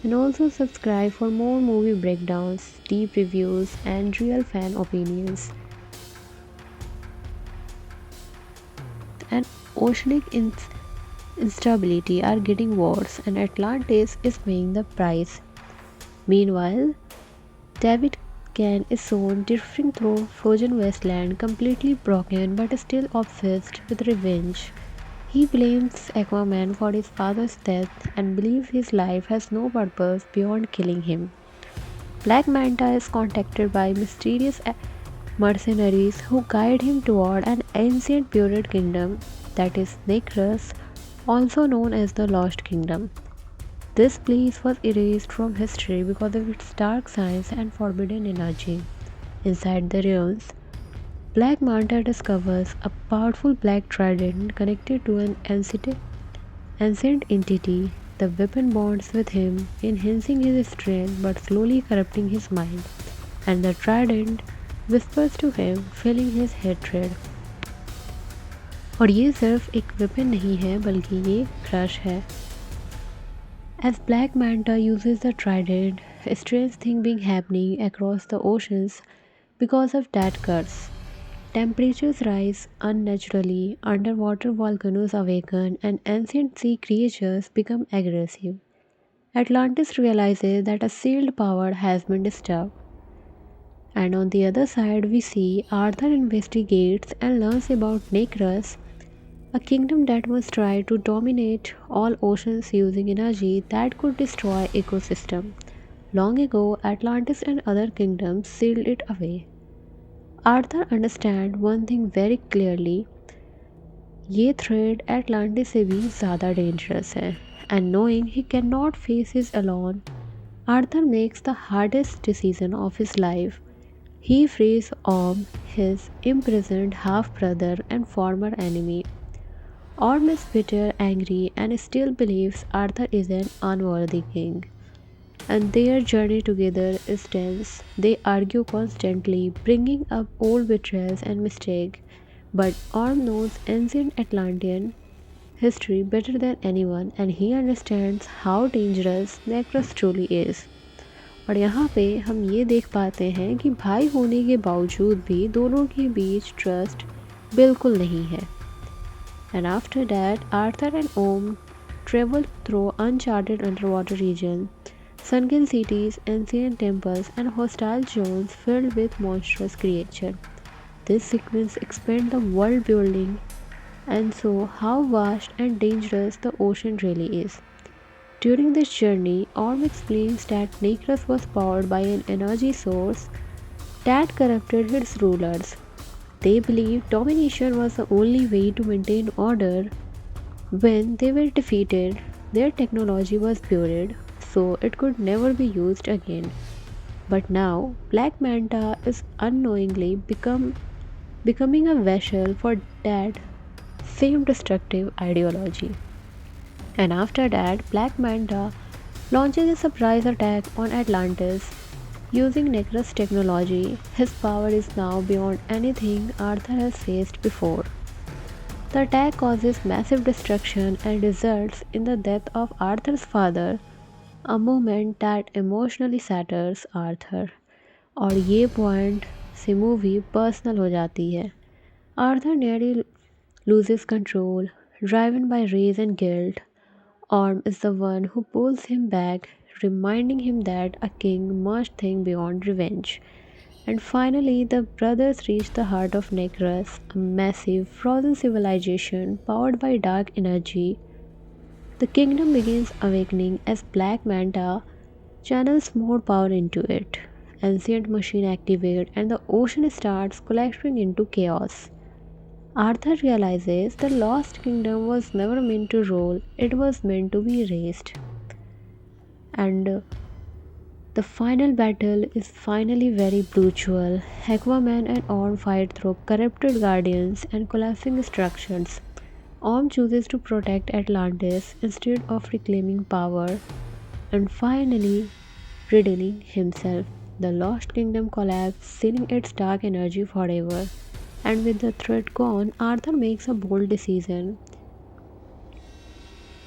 and also subscribe for more movie breakdowns, deep reviews, and real fan opinions. And oceanic instability are getting worse, and Atlantis is paying the price. Meanwhile, David Can is soon drifting through frozen wasteland, completely broken but still obsessed with revenge. He blames Aquaman for his father's death and believes his life has no purpose beyond killing him. Black Manta is contacted by mysterious mercenaries who guide him toward an ancient buried kingdom that is Necrus, also known as the Lost Kingdom. This place was erased from history because of its dark science and forbidden energy. Inside the ruins, Black Manta discovers a powerful black trident connected to an ancient entity. The weapon bonds with him, enhancing his strength but slowly corrupting his mind, and the trident whispers to him, feeling his hatred. और ये सिर्फ एक weapon नहीं है बल्कि ये crush है. As Black Manta uses the trident, a strange thing being happening across the oceans because of that curse. Temperatures rise unnaturally, underwater volcanoes awaken, and ancient sea creatures become aggressive. Atlantis realizes that a sealed power has been disturbed. And on the other side, we see Arthur investigates and learns about Necrus, a kingdom that was tried to dominate all oceans using energy that could destroy ecosystem. Long ago, Atlantis and other kingdoms sealed it away. Arthur understands one thing very clearly, ये threat Atlantis से भी ज़्यादा dangerous है. And knowing he cannot face this alone, Arthur makes the hardest decision of his life. He frees Orm, his imprisoned half-brother and former enemy. Orm is bitter, angry, and still believes Arthur is an unworthy king. And their journey together is tense. They argue constantly, bringing up old betrayals and mistakes. But Orm knows ancient Atlantean history better than anyone, and he understands how dangerous Necrus truly is. और यहाँ पे हम ये देख पाते हैं कि भाई होने के बावजूद भी दोनों के बीच ट्रस्ट बिल्कुल नहीं है. And after that, Arthur and Orm travel through uncharted underwater regions, sunken cities, ancient temples, and hostile zones filled with monstrous creatures. This sequence expands the world building and shows how vast and dangerous the ocean really is. During this journey, Orm explains that Necrus was powered by an energy source that corrupted its rulers. They believed domination was the only way to maintain order. When they were defeated, their technology was buried, so it could never be used again. But now, Black Manta is unknowingly becoming a vessel for that same destructive ideology. And after that, Black Manta launches a surprise attack on Atlantis. Using Necrus technology, his power is now beyond anything Arthur has faced before. The attack causes massive destruction and results in the death of Arthur's father, a moment that emotionally shatters Arthur. और ये point से movie personal हो जाती है. Arthur nearly loses control, driven by rage and guilt. Orm is the one who pulls him back, reminding him that a king must think beyond revenge. And finally, the brothers reach the heart of Necrus, a massive frozen civilization powered by dark energy. The kingdom begins awakening as Black Manta channels more power into it. Ancient machine activate and the ocean starts collapsing into chaos. Arthur realizes the lost kingdom was never meant to rule, it was meant to be raised. And The final battle is finally very brutal. Aquaman and Orm fight through corrupted guardians and collapsing structures. Orm chooses to protect Atlantis instead of reclaiming power and finally redeeming himself. The Lost Kingdom collapses, sealing its dark energy forever. And with the threat gone, Arthur makes a bold decision.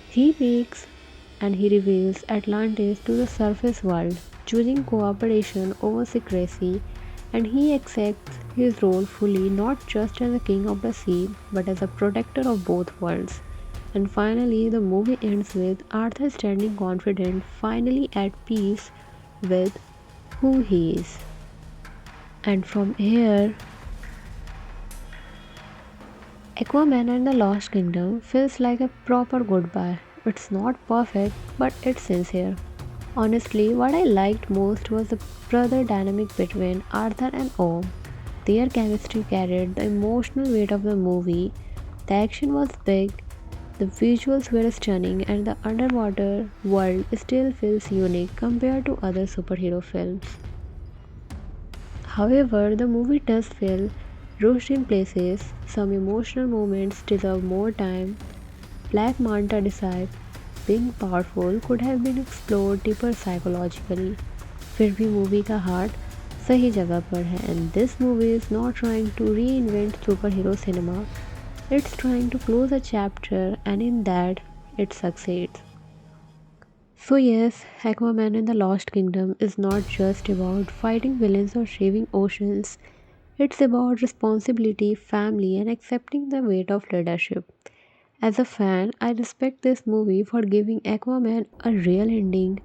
He makes and he reveals Atlantis to the surface world, choosing cooperation over secrecy, and he accepts his role fully, not just as a king of the sea, but as a protector of both worlds. And finally, the movie ends with Arthur standing confident, finally at peace with who he is. And from here, Aquaman and the Lost Kingdom feels like a proper goodbye. It's not perfect, but it's sincere. Honestly, what I liked most was the brother dynamic between Arthur and Orm. Their chemistry carried the emotional weight of the movie. The action was big, the visuals were stunning, and the underwater world still feels unique compared to other superhero films. However, the movie does feel rushed in places. Some emotional moments deserve more time. Black Manta decides being powerful could have been explored deeper psychologically. फिर भी movie का heart सही जगह पर है and this movie is not trying to reinvent superhero cinema. It's trying to close a chapter and in that it succeeds. So yes, Aquaman and the Lost Kingdom is not just about fighting villains or saving oceans. It's about responsibility, family, and accepting the weight of leadership. As a fan, I respect this movie for giving Aquaman a real ending,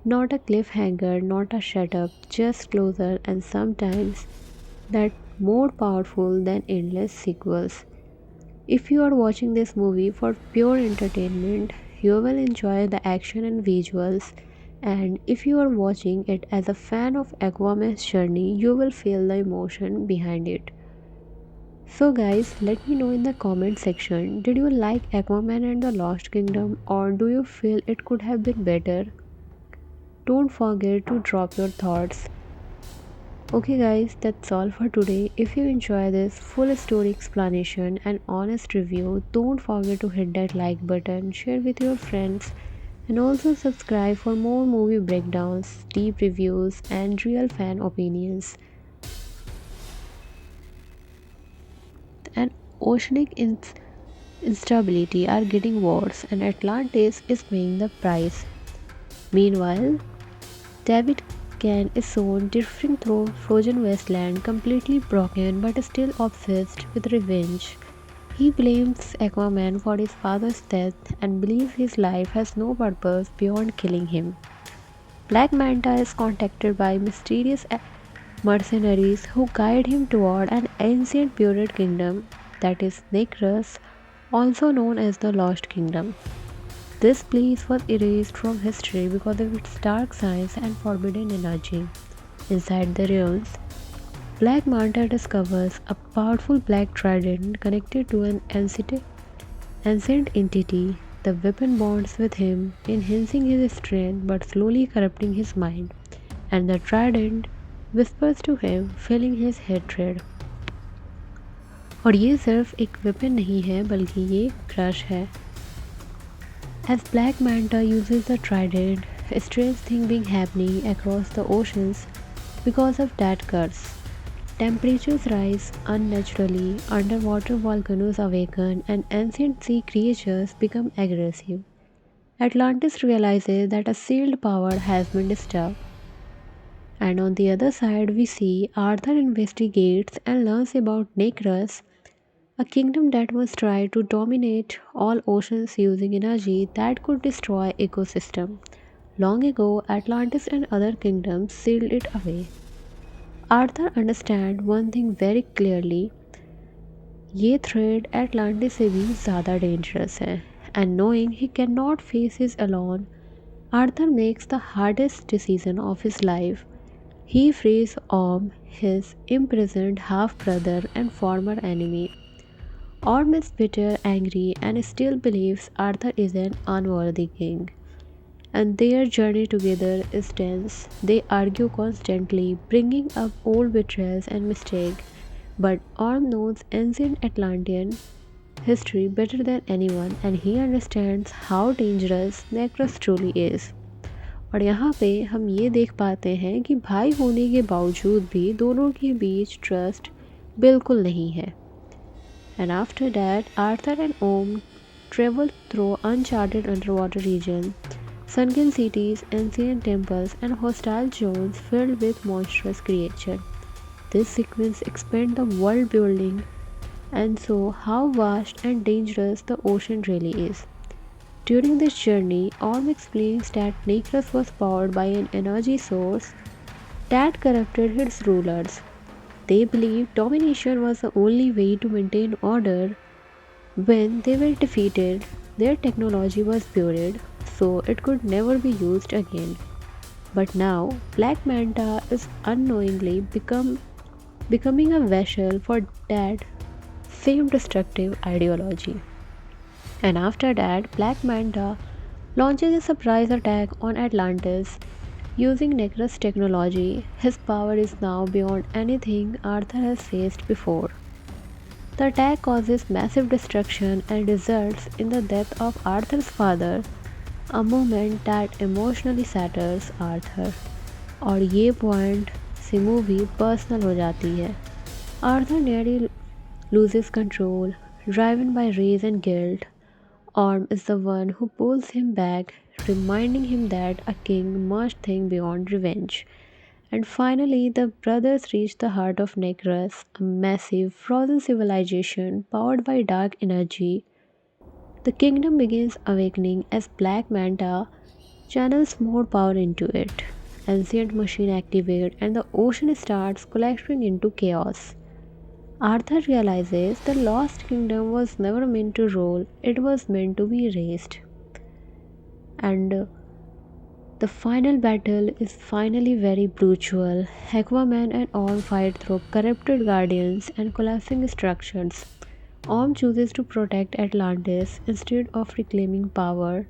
not a cliffhanger, not a shut up, just closer, and sometimes that more powerful than endless sequels. If you are watching this movie for pure entertainment, you will enjoy the action and visuals, and if you are watching it as a fan of Aquaman's journey, you will feel the emotion behind it. So guys, let me know in the comment section, did you like Aquaman and the Lost Kingdom or do you feel it could have been better? Don't forget to drop your thoughts. Okay guys, that's all for today. If you enjoy this full story explanation and honest review, don't forget to hit that like button, share with your friends, and also subscribe for more movie breakdowns, deep reviews, and real fan opinions. And oceanic instability are getting worse, and Atlantis is paying the price. Meanwhile, David Can is soon drifting through frozen wasteland, completely broken but still obsessed with revenge. He blames Aquaman for his father's death and believes his life has no purpose beyond killing him. Black Manta is contacted by mysterious mercenaries who guide him toward an ancient buried kingdom that is Necrus, also known as the Lost Kingdom. This place was erased from history because of its dark science and forbidden energy. Inside the ruins, Black Manta discovers a powerful black trident connected to an ancient entity. The weapon bonds with him, enhancing his strength but slowly corrupting his mind, and the trident whispers to him, feeling his hatred. और ये सिर्फ एक weapon नहीं है बल्कि ये crush है. As Black Manta uses the trident, strange things being happening across the oceans because of that curse. Temperatures rise unnaturally, underwater volcanoes awaken, and ancient sea creatures become aggressive. Atlantis realizes that a sealed power has been disturbed. And on the other side, we see Arthur investigates and learns about Necrus, a kingdom that was tried to dominate all oceans using energy that could destroy ecosystem. Long ago, Atlantis and other kingdoms sealed it away. Arthur understands one thing very clearly, ये threat Atlantis से भी ज़्यादा dangerous है. And knowing he cannot face this alone, Arthur makes the hardest decision of his life. He frees Orm, his imprisoned half-brother and former enemy. Orm is bitter, angry, and still believes Arthur is an unworthy king. and their journey together is tense. They argue constantly, bringing up old betrayals and mistakes. But Orm knows ancient Atlantean history better than anyone, and he understands how dangerous Necrus truly is. और यहाँ पे हम ये देख पाते हैं कि भाई होने के बावजूद भी दोनों के बीच ट्रस्ट बिल्कुल नहीं है. And after that, Arthur and Om travel through uncharted underwater regions, sunken cities, ancient temples, and hostile zones filled with monstrous creatures. This sequence expands the world building and show how vast and dangerous the ocean really is. During this journey, Orm explains that Necrus was powered by an energy source that corrupted its rulers. They believed domination was the only way to maintain order. When they were defeated, their technology was buried, so it could never be used again. But now, Black Manta is unknowingly becoming a vessel for that same destructive ideology. And after that, Black Manta launches a surprise attack on Atlantis. Using Necrus technology, his power is now beyond anything Arthur has faced before. The attack causes massive destruction and results in the death of Arthur's father, a moment that emotionally shatters Arthur. और ये point से movie personal हो जाती है. Arthur nearly loses control, driven by rage and guilt. Orm is the one who pulls him back, reminding him that a king must think beyond revenge. And finally, the brothers reach the heart of Necrus, a massive frozen civilization powered by dark energy. The kingdom begins awakening as Black Manta channels more power into it. Ancient machine activate and the ocean starts collapsing into chaos. Arthur realizes the Lost Kingdom was never meant to rule, it was meant to be raised. And the final battle is finally very brutal. Aquaman and Orm fight through corrupted guardians and collapsing structures. Orm chooses to protect Atlantis instead of reclaiming power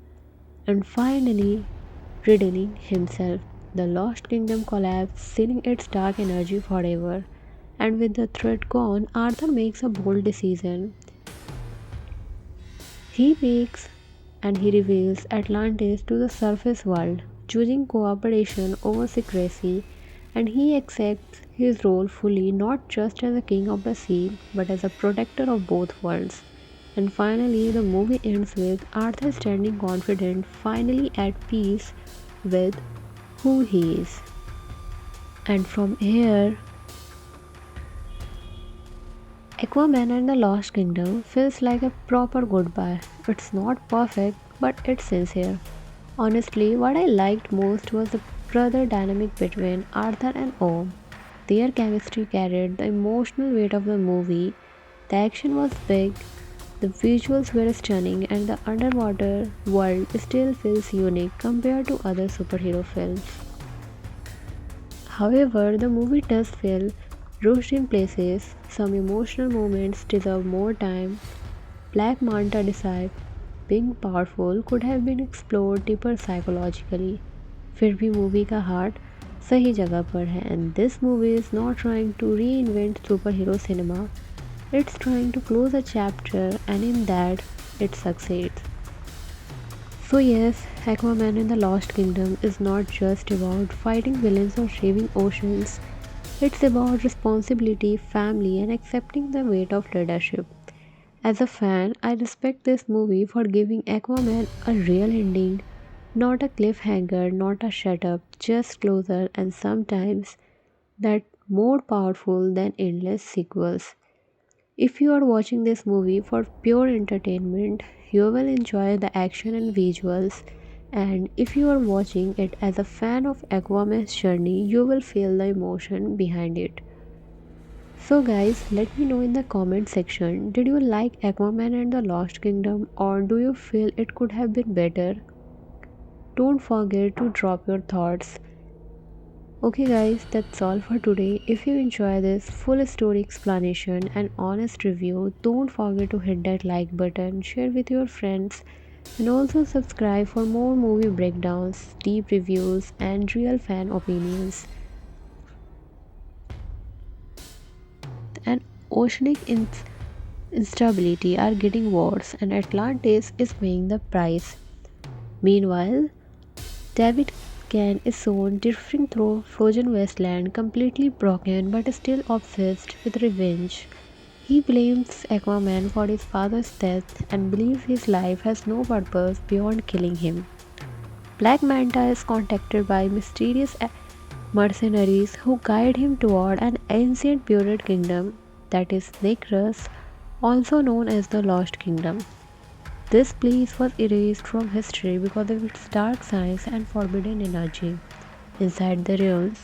and finally redeeming himself. The Lost Kingdom collapses, sealing its dark energy forever. And with the threat gone, Arthur makes a bold decision. He reveals Atlantis to the surface world, choosing cooperation over secrecy, and he accepts his role fully, not just as a king of the sea, but as a protector of both worlds. And finally, the movie ends with Arthur standing confident, finally at peace with who he is. And from here, Aquaman and the Lost Kingdom feels like a proper goodbye. It's not perfect, but it's sincere. Honestly, what I liked most was the brother dynamic between Arthur and Orm. Their chemistry carried the emotional weight of the movie. The action was big, the visuals were stunning, and the underwater world still feels unique compared to other superhero films. However, the movie does feel rushed in places. Some emotional moments deserve more time. Black Manta decides being powerful could have been explored deeper psychologically. फिर भी movie का heart सही जगह पर है. And this movie is not trying to reinvent superhero cinema. It's trying to close a chapter, and in that, it succeeds. So yes, Aquaman and the Lost Kingdom is not just about fighting villains or saving oceans. It's about responsibility, family, and accepting the weight of leadership. As a fan, I respect this movie for giving Aquaman a real ending, not a cliffhanger, not a shut up, just closer, and sometimes that more powerful than endless sequels. If you are watching this movie for pure entertainment, you will enjoy the action and visuals, and if you are watching it as a fan of Aquaman's journey, you will feel the emotion behind it. So guys, let me know in the comment section, did you like Aquaman and the Lost Kingdom, or do you feel it could have been better? Don't forget to drop your thoughts. Okay guys, that's all for today. If you enjoy this full story explanation and honest review, don't forget to hit that like button, share with your friends, And also subscribe for more movie breakdowns, deep reviews, and real fan opinions. And oceanic instability are getting worse, and Atlantis is paying the price. Meanwhile, David Can is soon drifting through frozen wasteland, completely broken but still obsessed with revenge. He blames Aquaman for his father's death and believes his life has no purpose beyond killing him. Black Manta is contacted by mysterious mercenaries who guide him toward an ancient buried kingdom that is Necrus, also known as the Lost Kingdom. This place was erased from history because of its dark science and forbidden energy. Inside the ruins,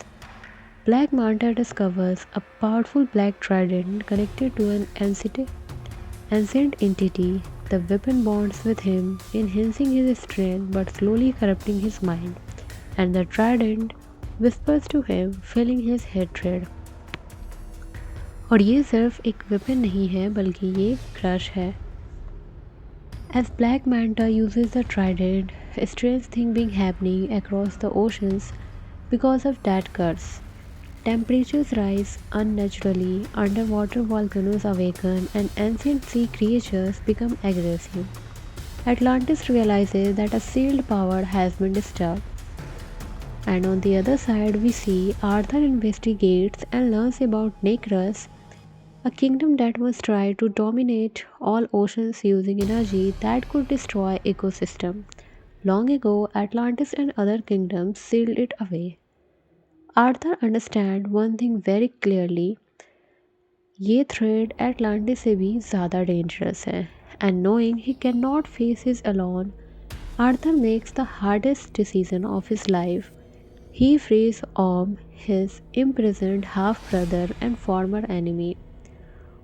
Black Manta discovers a powerful black trident connected to an ancient entity. The weapon bonds with him, enhancing his strength but slowly corrupting his mind, and the trident whispers to him, filling his hatred. और ये सिर्फ एक weapon नहीं है बल्कि ये crush है. As Black Manta uses the trident, strange things being happening across the oceans because of that curse. Temperatures rise unnaturally, underwater volcanoes awaken, and ancient sea creatures become aggressive. Atlantis realizes that a sealed power has been disturbed. And on the other side, we see Arthur investigates and learns about Necrus, a kingdom that was tried to dominate all oceans using energy that could destroy ecosystem. Long ago, Atlantis and other kingdoms sealed it away. Arthur understands one thing very clearly, ये threat Atlantis से भी ज़्यादा dangerous है. And knowing he cannot face this alone, Arthur makes the hardest decision of his life. He frees Orm, his imprisoned half-brother and former enemy.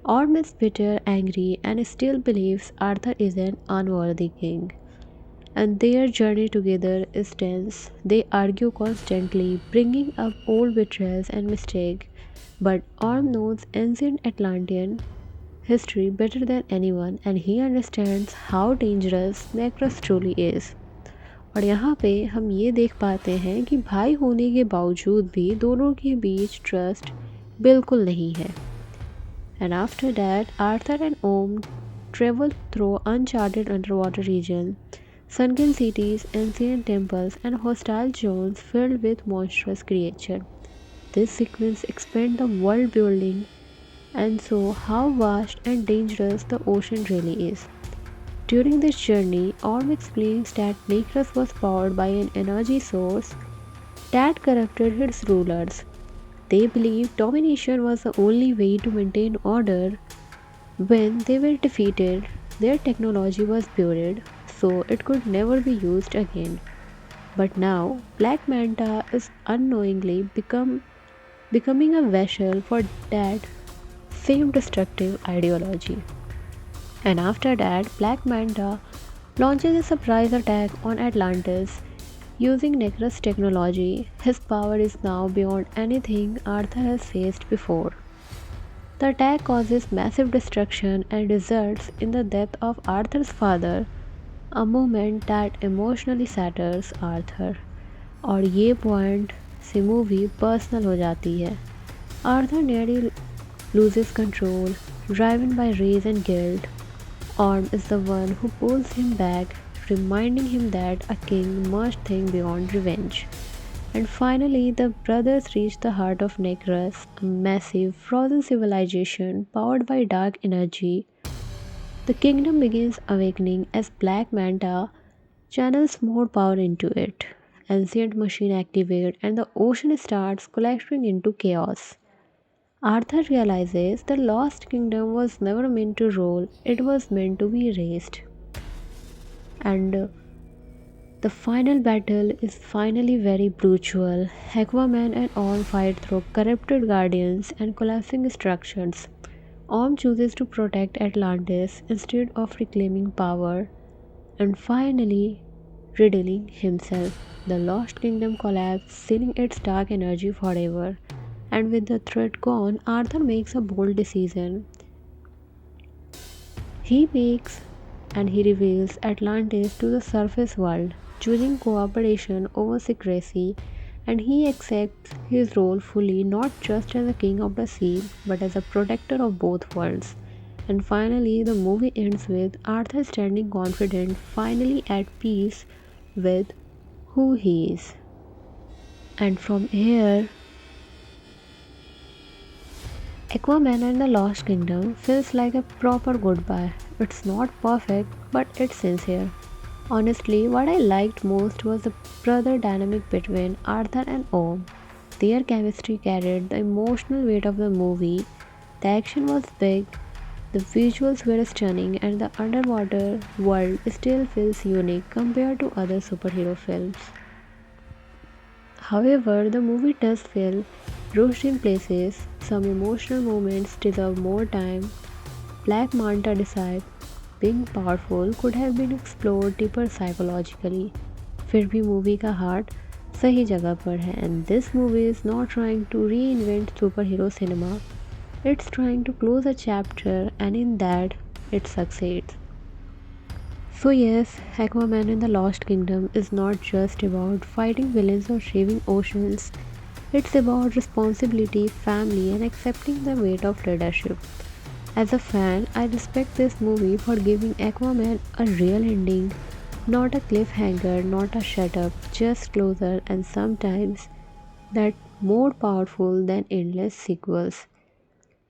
Orm is bitter, angry, and still believes Arthur is an unworthy king. And their journey together is tense. They argue constantly, bringing up old betrayals and mistakes. But Orm knows ancient Atlantean history better than anyone, and he understands how dangerous Necrus truly is. और यहाँ पे हम ये देख पाते हैं कि भाई होने के बावजूद भी दोनों के बीच ट्रस्ट बिल्कुल नहीं है. And after that, Arthur and Orm travel through uncharted underwater regions, sunken cities, ancient temples, and hostile zones filled with monstrous creatures. This sequence expands the world building and shows how vast and dangerous the ocean really is. During this journey, Orm explains that Necrus was powered by an energy source that corrupted its rulers. They believed domination was the only way to maintain order. When they were defeated, their technology was buried, so it could never be used again. But now, Black Manta is unknowingly becoming a vessel for that same destructive ideology. And after that, Black Manta launches a surprise attack on Atlantis. Using Necrus technology, his power is now beyond anything Arthur has faced before. The attack causes massive destruction and results in the death of Arthur's father, a moment that emotionally shatters Arthur. और ये point से movie personal हो जाती है. Arthur nearly loses control, driven by rage and guilt. Orm is the one who pulls him back, reminding him that a king must think beyond revenge. And finally, the brothers reach the heart of Necrus, a massive frozen civilization powered by dark energy. The kingdom begins awakening as Black Manta channels more power into it. Ancient machine activate and the ocean starts collapsing into chaos. Arthur realizes the lost kingdom was never meant to rule, it was meant to be raised. And the final battle is finally very brutal. Aquaman and Orm fight through corrupted guardians and collapsing structures. Orm chooses to protect Atlantis instead of reclaiming power, and finally riddling himself. The lost kingdom collapses, sealing its dark energy forever. And with the threat gone, Arthur makes a bold decision. He makes and he reveals Atlantis to the surface world, choosing cooperation over secrecy, and he accepts his role fully, not just as a king of the sea, but as a protector of both worlds. And finally, the movie ends with Arthur standing confident, finally at peace with who he is. And from here, Aquaman and the Lost Kingdom feels like a proper goodbye. It's not perfect, but it's sincere. Honestly, what I liked most was the brother dynamic between Arthur and Om. Their chemistry carried the emotional weight of the movie. The action was big, the visuals were stunning, and the underwater world still feels unique compared to other superhero films. However, the movie does feel rushed in places. Some emotional moments deserve more time. Black Manta decide being powerful could have been explored deeper psychologically. फिर भी movie का heart सही जगह पर है, and this movie is not trying to reinvent superhero cinema. It's trying to close a chapter, and in that, it succeeds. So yes, Aquaman in the Lost Kingdom is not just about fighting villains or saving oceans. It's about responsibility, family, and accepting the weight of leadership. As a fan, I respect this movie for giving Aquaman a real ending, not a cliffhanger, not a shut up, just closer, and sometimes that more powerful than endless sequels.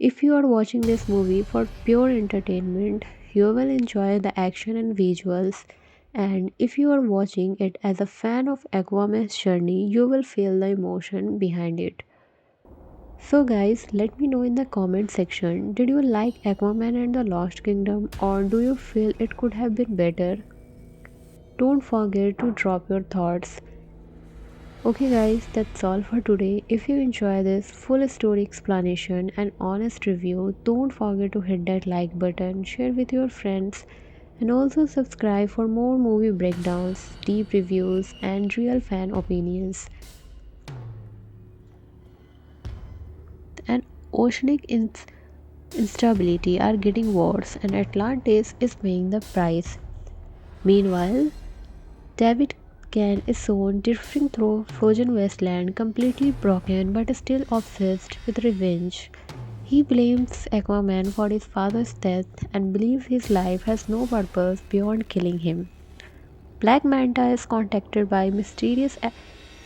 If you are watching this movie for pure entertainment, you will enjoy the action and visuals, and if you are watching it as a fan of Aquaman's journey, you will feel the emotion behind it. So, guys, let me know in the comment section, did you like Aquaman and the Lost Kingdom, or do you feel it could have been better? Don't forget to drop your thoughts. Okay guys, that's all for today. If you enjoy this full story explanation and honest review, don't forget to hit that like button, share with your friends, and also subscribe for more movie breakdowns, deep reviews, and real fan opinions. And oceanic instability are getting worse, and Atlantis is paying the price. Meanwhile, David Can is shown drifting through frozen wasteland, completely broken but still obsessed with revenge. He blames Aquaman for his father's death and believes his life has no purpose beyond killing him. Black Manta is contacted by mysterious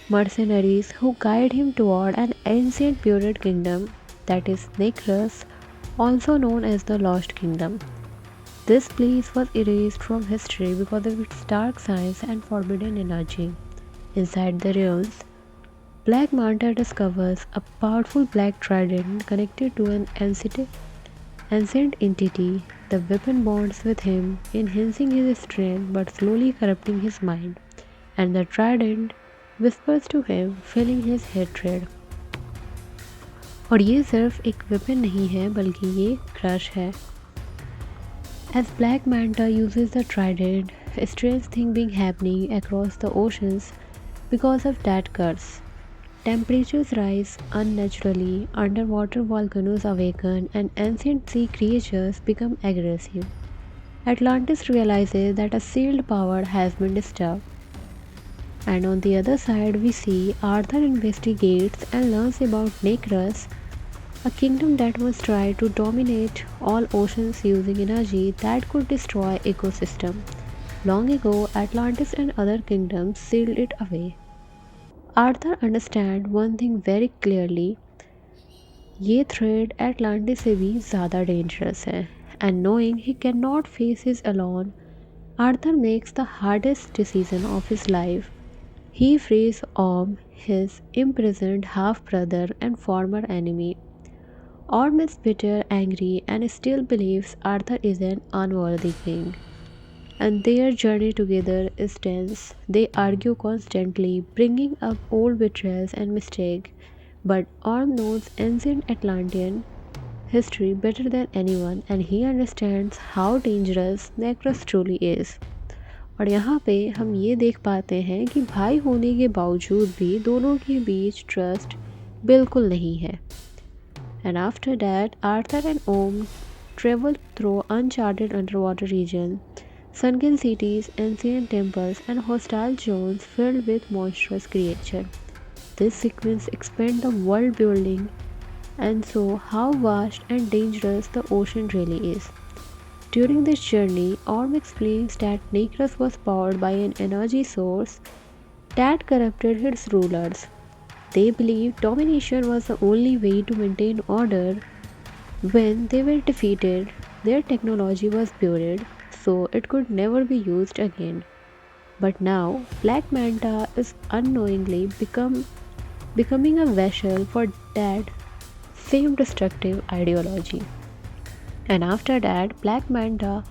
mercenaries who guide him toward an ancient buried kingdom that is Necrus, also known as the Lost Kingdom. This place was erased from history because of its dark science and forbidden energy. Inside the ruins, Black Manta discovers a powerful black trident connected to an ancient entity. The weapon bonds with him, enhancing his strength but slowly corrupting his mind, and the trident whispers to him, feeling his hatred. और ये सिर्फ एक weapon नहीं है, बल्कि ये crush है. As Black Manta uses the trident, strange things being happening across the oceans because of that curse. Temperatures rise unnaturally, underwater volcanoes awaken, and ancient sea creatures become aggressive. Atlantis realizes that a sealed power has been disturbed. And on the other side, we see Arthur investigates and learns about Necrus, a kingdom that was tried to dominate all oceans using energy that could destroy ecosystem. Long ago, Atlantis and other kingdoms sealed it away. Arthur understands one thing very clearly, ये threat Atlantis से भी ज़्यादा dangerous है. And knowing he cannot face this alone, Arthur makes the hardest decision of his life. He frees Orm, his imprisoned half-brother and former enemy. Orm is bitter, angry, and still believes Arthur is an unworthy king. And their journey together is tense. They argue constantly, bringing up old betrayals and mistakes. But Orm knows ancient Atlantean history better than anyone, and he understands how dangerous Necrus truly is. और यहाँ पे हम ये देख पाते हैं कि भाई होने के बावजूद भी दोनों के बीच ट्रस्ट बिल्कुल नहीं है. And after that, Arthur and Om travel through uncharted underwater region, sunken cities, ancient temples, and hostile zones filled with monstrous creatures. This sequence expands the world building and show how vast and dangerous the ocean really is. During this journey, Orm explains that Necrus was powered by an energy source that corrupted its rulers. They believed domination was the only way to maintain order. When they were defeated, their technology was buried, so it could never be used again. But now, Black Manta is unknowingly becoming a vessel for that same destructive ideology. And after that, Black Manta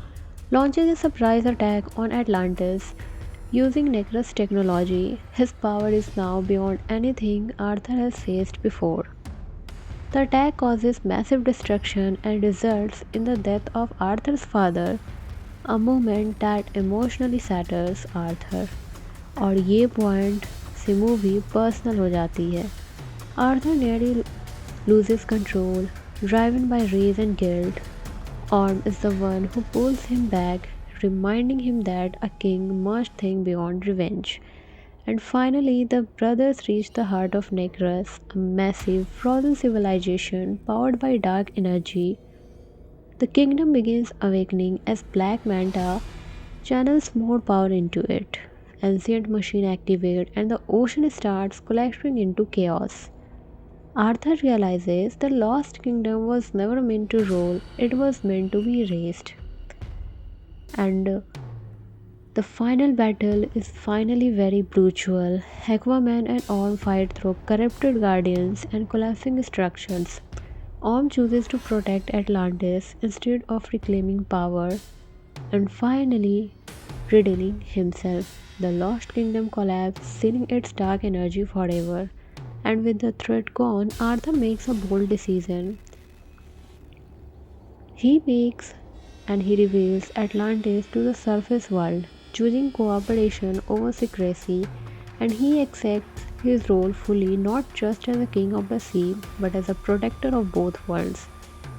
launches a surprise attack on Atlantis. Using Necrus technology, his power is now beyond anything Arthur has faced before. The attack causes massive destruction and results in the death of Arthur's father, a moment that emotionally shatters Arthur. और ये point से movie personal हो जाती है. Arthur nearly loses control, driven by rage and guilt. Orm is the one who pulls him back, reminding him that a king must think beyond revenge. And finally, the brothers reach the heart of Necrus, a massive, frozen civilization powered by dark energy. The kingdom begins awakening as Black Manta channels more power into it. Ancient machine activate and the ocean starts collapsing into chaos. Arthur realizes the lost kingdom was never meant to rule, it was meant to be raised. And the final battle is finally very brutal. Aquaman and Orm fight through corrupted guardians and collapsing structures. Orm chooses to protect Atlantis instead of reclaiming power and finally redeeming himself. The lost kingdom collapses, sealing its dark energy forever. And with the threat gone, Arthur makes a bold decision. He reveals Atlantis to the surface world, choosing cooperation over secrecy, and he accepts his role fully, not just as a king of the sea, but as a protector of both worlds.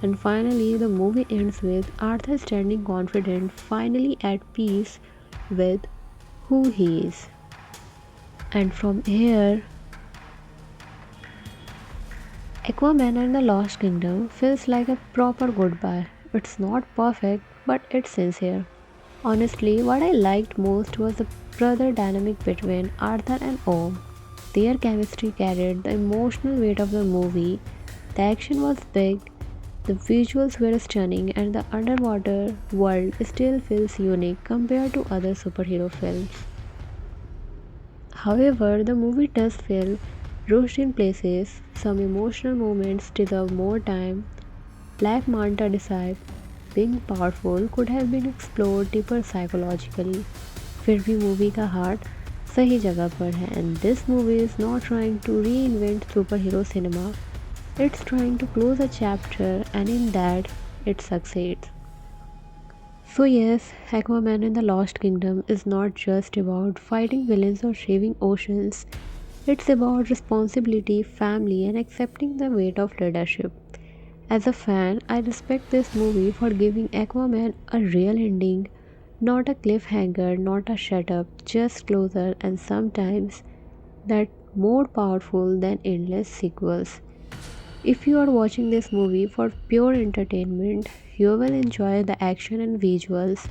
And finally, the movie ends with Arthur standing confident, finally at peace with who he is. And from here, Aquaman and the Lost Kingdom feels like a proper goodbye. It's not perfect, but it's sincere. Honestly, what I liked most was the brother dynamic between Arthur and Orm. Their chemistry carried the emotional weight of the movie. The action was big, the visuals were stunning, and the underwater world still feels unique compared to other superhero films. However, the movie does feel rushed in places. Some emotional moments deserve more time. Black Manta decides being powerful could have been explored deeper psychologically. फिर भी movie का heart सही जगह पर है. And this movie is not trying to reinvent superhero cinema. It's trying to close a chapter, and in that, it succeeds. So yes, Aquaman and the Lost Kingdom is not just about fighting villains or saving oceans. It's about responsibility, family, and accepting the weight of leadership. As a fan, I respect this movie for giving Aquaman a real ending, not a cliffhanger, not a shut up, just closer, and sometimes that more powerful than endless sequels. If you are watching this movie for pure entertainment, you will enjoy the action and visuals,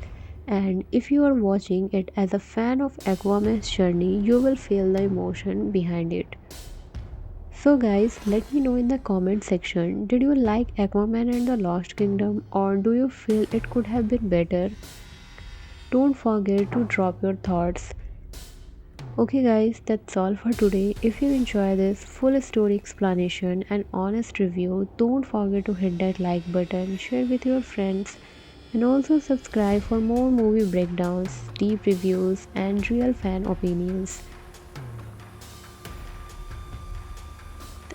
and if you are watching it as a fan of Aquaman's journey, you will feel the emotion behind it. So guys, let me know in the comment section, did you like Aquaman and the Lost Kingdom, or do you feel it could have been better? Don't forget to drop your thoughts. Okay guys, that's all for today. If you enjoy this full story explanation and honest review, don't forget to hit that like button, share with your friends, and also subscribe for more movie breakdowns, deep reviews, and real fan opinions.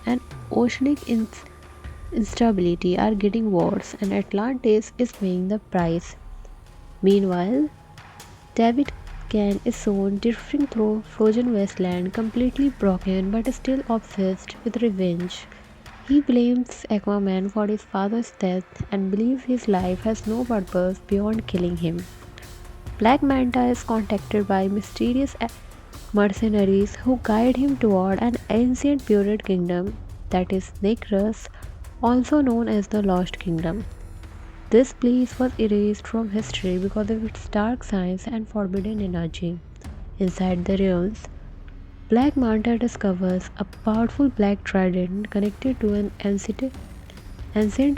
And oceanic instability are getting worse, and Atlantis is paying the price. Meanwhile, David Can is shown drifting through frozen wasteland, completely broken but still obsessed with revenge. He blames Aquaman for his father's death and believes his life has no purpose beyond killing him. Black Manta is contacted by mysterious mercenaries who guide him toward an ancient buried kingdom that is Necrus, also known as the Lost Kingdom. This place was erased from history because of its dark science and forbidden energy. Inside the ruins, Black Manta discovers a powerful black trident connected to an ancient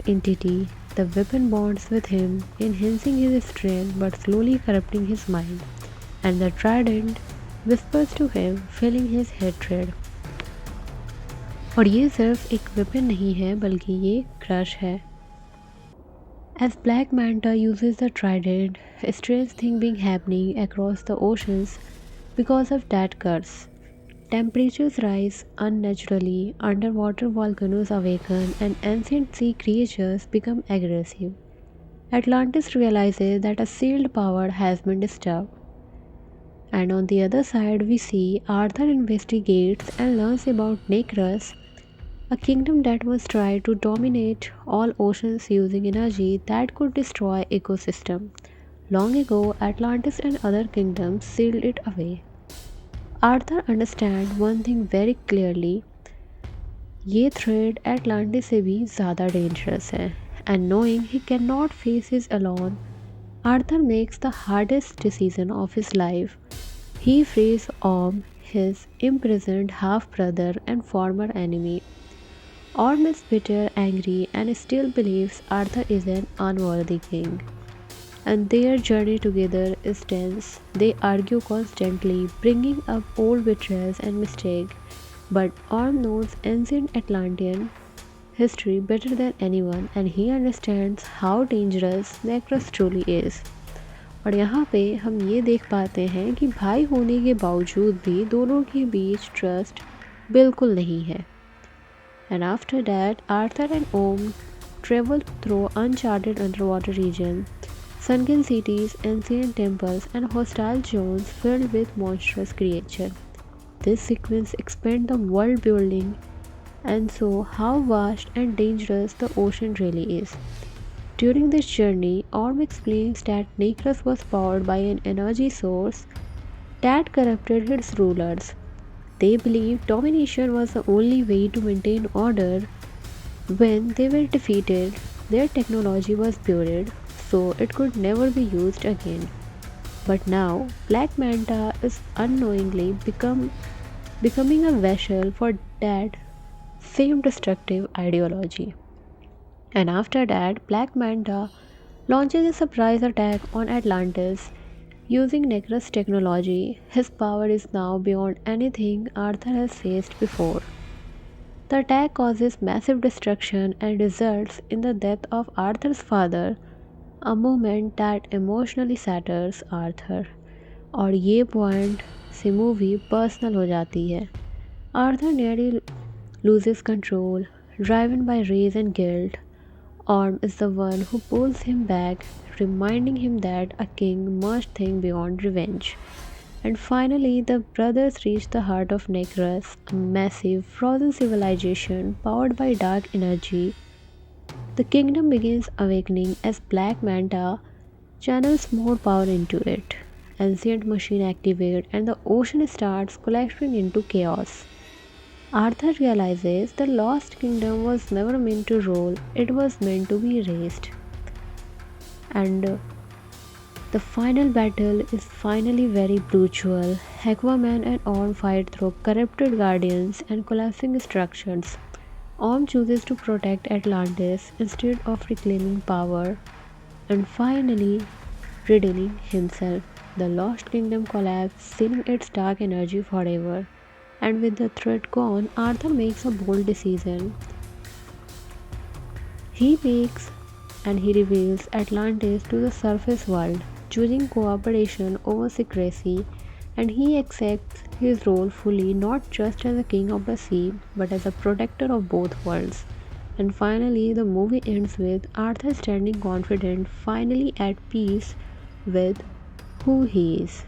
entity. The weapon bonds with him, enhancing his strength but slowly corrupting his mind, and the trident whispers to him, feeling his hatred. और ये सिर्फ एक weapon नहीं है बल्कि ये crush है. As Black Manta uses the trident, a strange thing being happening across the oceans because of that curse. Temperatures rise unnaturally, underwater volcanoes awaken, and ancient sea creatures become aggressive. Atlantis realizes that a sealed power has been disturbed. And on the other side, we see Arthur investigates and learns about Necrus, a kingdom that was tried to dominate all oceans using energy that could destroy ecosystem. Long ago, Atlantis and other kingdoms sealed it away. Arthur understands one thing very clearly, ये threat Atlantis से भी ज़्यादा dangerous है, and knowing he cannot face this alone, Arthur makes the hardest decision of his life. He frees Orm, his imprisoned half-brother and former enemy. Orm is bitter, angry, and still believes Arthur is an unworthy king. And their journey together is tense. They argue constantly, bringing up old betrayals and mistakes. But Orm knows ancient Atlantean history better than anyone, and he understands how dangerous Necrus truly is. और यहाँ पे हम ये देख पाते हैं कि भाई होने के बावजूद भी दोनों के बीच ट्रस्ट बिल्कुल नहीं है. And after that, Arthur and Orm travel through uncharted underwater regions, sunken cities, ancient temples, and hostile zones filled with monstrous creatures. This sequence expands the world building and show how vast and dangerous the ocean really is. During this journey, Orm explains that Necrus was powered by an energy source that corrupted its rulers. They believed domination was the only way to maintain order. When they were defeated, their technology was buried, so it could never be used again. But now, Black Manta is unknowingly becoming a vessel for that same destructive ideology. And after that, Black Manta launches a surprise attack on Atlantis. Using Necrus technology, his power is now beyond anything Arthur has faced before. The attack causes massive destruction and results in the death of Arthur's father, a moment that emotionally shatters Arthur. और ये point से movie personal हो जाती है. Arthur nearly loses control, driven by rage and guilt. Orm is the one who pulls him back, reminding him that a king must think beyond revenge. And finally, the brothers reach the heart of Necrus, a massive frozen civilization powered by dark energy. The kingdom begins awakening as Black Manta channels more power into it. Ancient machine activate and the ocean starts collapsing into chaos. Arthur realizes the Lost Kingdom was never meant to rule, it was meant to be raised. And the final battle is finally very brutal. Aquaman and Orm fight through corrupted guardians and collapsing structures. Orm chooses to protect Atlantis instead of reclaiming power and finally redeeming himself. The Lost Kingdom collapses, sealing its dark energy forever. And with the threat gone, Arthur makes a bold decision. He reveals Atlantis to the surface world, choosing cooperation over secrecy, and he accepts his role fully, not just as a king of the sea, but as a protector of both worlds. And finally, the movie ends with Arthur standing confident, finally at peace with who he is.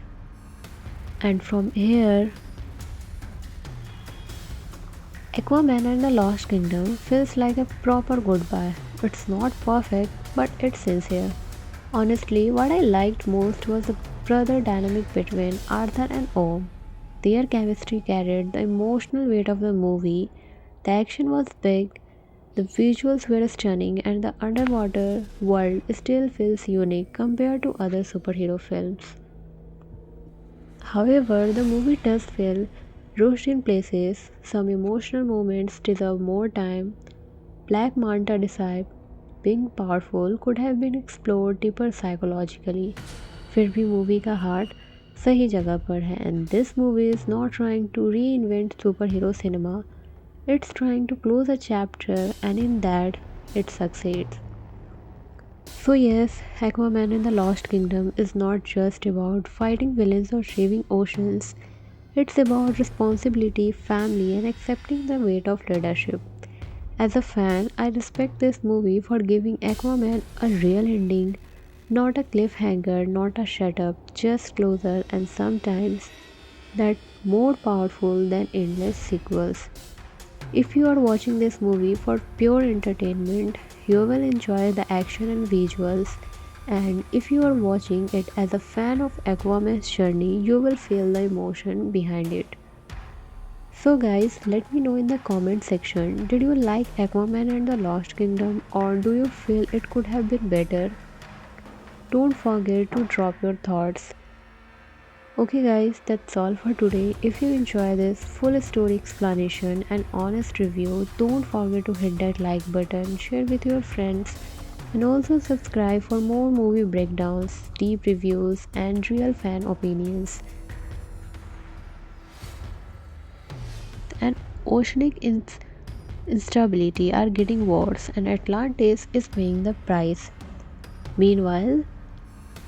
And from here, Aquaman and the Lost Kingdom feels like a proper goodbye. It's not perfect, but it's sincere. Honestly, what I liked most was the brother dynamic between Arthur and Om. Their chemistry carried the emotional weight of the movie. The action was big, the visuals were stunning, and the underwater world still feels unique compared to other superhero films. However, the movie does feel rushed in places. Some emotional moments deserve more time. Black Manta Disciple, being powerful, could have been explored deeper psychologically. फिर भी movie का heart सही जगह पर है, and this movie is not trying to reinvent superhero cinema. It's trying to close a chapter, and in that, it succeeds. So yes, Aquaman in the Lost Kingdom is not just about fighting villains or saving oceans. It's about responsibility, family, and accepting the weight of leadership. As a fan, I respect this movie for giving Aquaman a real ending, not a cliffhanger, not a shut up, just closer, and sometimes that more powerful than endless sequels. If you are watching this movie for pure entertainment, you will enjoy the action and visuals, and if you are watching it as a fan of Aquaman's journey, you will feel the emotion behind it. So guys, let me know in the comment section, did you like Aquaman and the Lost Kingdom, or do you feel it could have been better? Don't forget to drop your thoughts. Okay guys, that's all for today. If you enjoy this full story explanation and honest review, don't forget to hit that like button, share with your friends, and also subscribe for more movie breakdowns, deep reviews, and real fan opinions. And oceanic instability are getting worse, and Atlantis is paying the price. Meanwhile,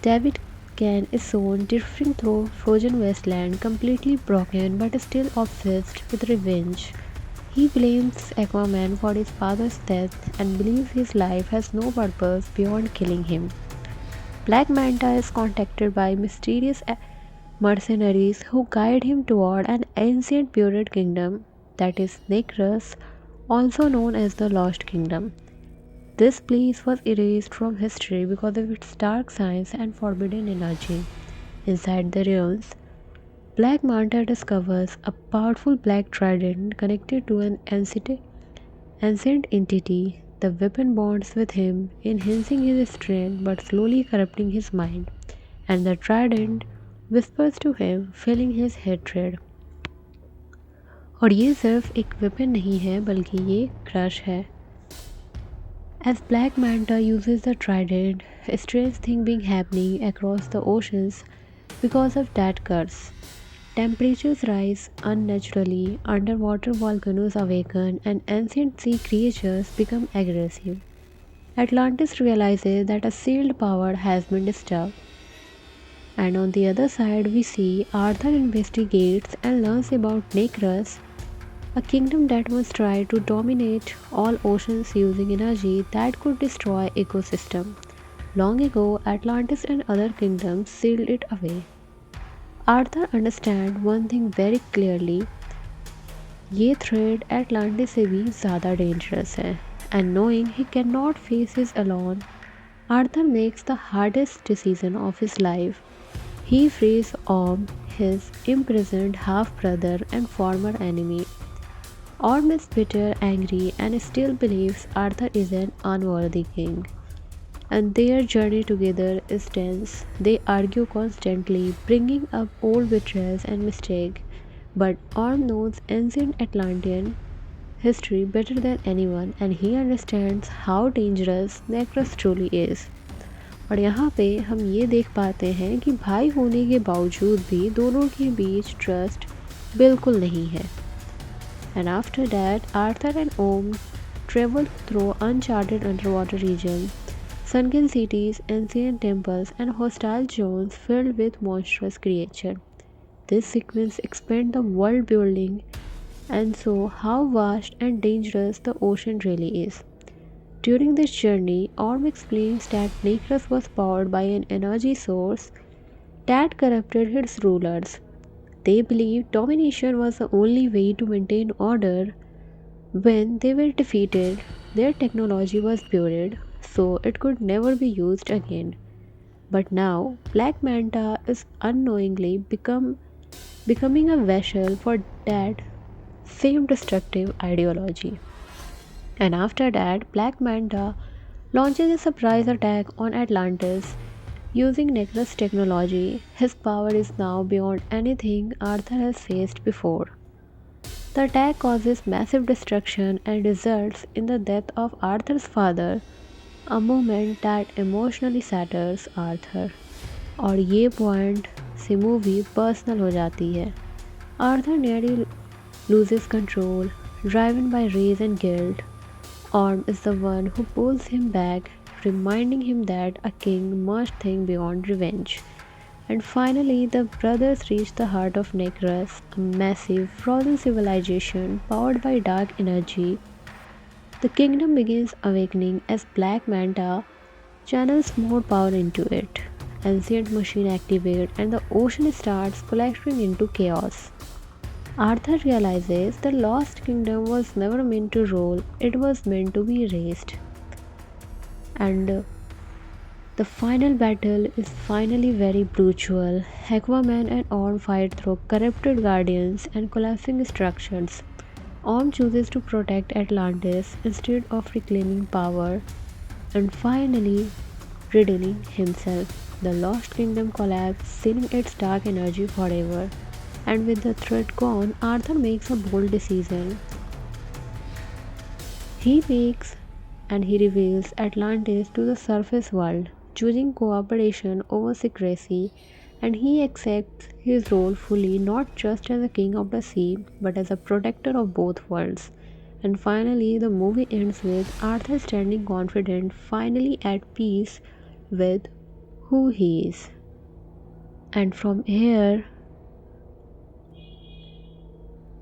David Can is soon drifting through frozen wasteland, completely broken but still obsessed with revenge. He blames Aquaman for his father's death and believes his life has no purpose beyond killing him. Black Manta is contacted by mysterious mercenaries who guide him toward an ancient buried kingdom that is Necrus, also known as the Lost Kingdom. This place was erased from history because of its dark science and forbidden energy. Inside the ruins, Black Manta discovers a powerful black trident connected to an ancient entity. The weapon bonds with him, enhancing his strength but slowly corrupting his mind, and the trident whispers to him, filling his hatred. और ये सिर्फ एक weapon नहीं है, बल्कि ये crush है. As Black Manta uses the trident, a strange thing being happening across the oceans because of that curse. Temperatures rise unnaturally, underwater volcanoes awaken, and ancient sea creatures become aggressive. Atlantis realizes that a sealed power has been disturbed. And on the other side, we see Arthur investigates and learns about Necrus, a kingdom that once tried to dominate all oceans using energy that could destroy ecosystem. Long ago, Atlantis and other kingdoms sealed it away. Arthur understands one thing very clearly, ये threat Atlantis से भी ज़्यादा dangerous है, and knowing he cannot face this alone, Arthur makes the hardest decision of his life. He frees Orm, his imprisoned half-brother and former enemy. Orm is bitter, angry, and still believes Arthur is an unworthy king. And their journey together is tense. They argue constantly, bringing up old betrayals and mistakes. But Orm knows ancient Atlantean history better than anyone, and he understands how dangerous Necrus truly is. और यहाँ पे हम ये देख पाते हैं कि भाई होने के बावजूद भी दोनों के बीच ट्रस्ट बिल्कुल नहीं है. And after that, Arthur and Orm travel through uncharted underwater regions, sunken cities, ancient temples, and hostile zones filled with monstrous creatures. This sequence expands the world building and shows how vast and dangerous the ocean really is. During this journey, Orm explains that Necrus was powered by an energy source that corrupted its rulers. They believed domination was the only way to maintain order. When they were defeated, their technology was buried, so it could never be used again. But now Black Manta is unknowingly becoming a vessel for that same destructive ideology. And after that, Black Manta launches a surprise attack on Atlantis using Necrus technology. His power is now beyond anything Arthur has faced before. The attack causes massive destruction and results in the death of Arthur's father, a moment that emotionally shatters Arthur. और ये point से movie personal हो जाती है. Arthur nearly loses control, driven by rage and guilt. Orm is the one who pulls him back, reminding him that a king must think beyond revenge. And finally, the brothers reach the heart of Necrus, a massive, frozen civilization powered by dark energy. The kingdom begins awakening as Black Manta channels more power into it. Ancient machine activate and the ocean starts collapsing into chaos. Arthur realizes the Lost Kingdom was never meant to rule, it was meant to be raised. And the final battle is finally very brutal. Aquaman and Orm fight through corrupted guardians and collapsing structures. Orm chooses to protect Atlantis instead of reclaiming power and finally redeeming himself. The Lost Kingdom collapses, sealing its dark energy forever. And with the threat gone, Arthur makes a bold decision. He reveals Atlantis to the surface world, choosing cooperation over secrecy, and he accepts his role fully, not just as a king of the sea, but as a protector of both worlds. And finally, the movie ends with Arthur standing confident, finally at peace with who he is. And from here,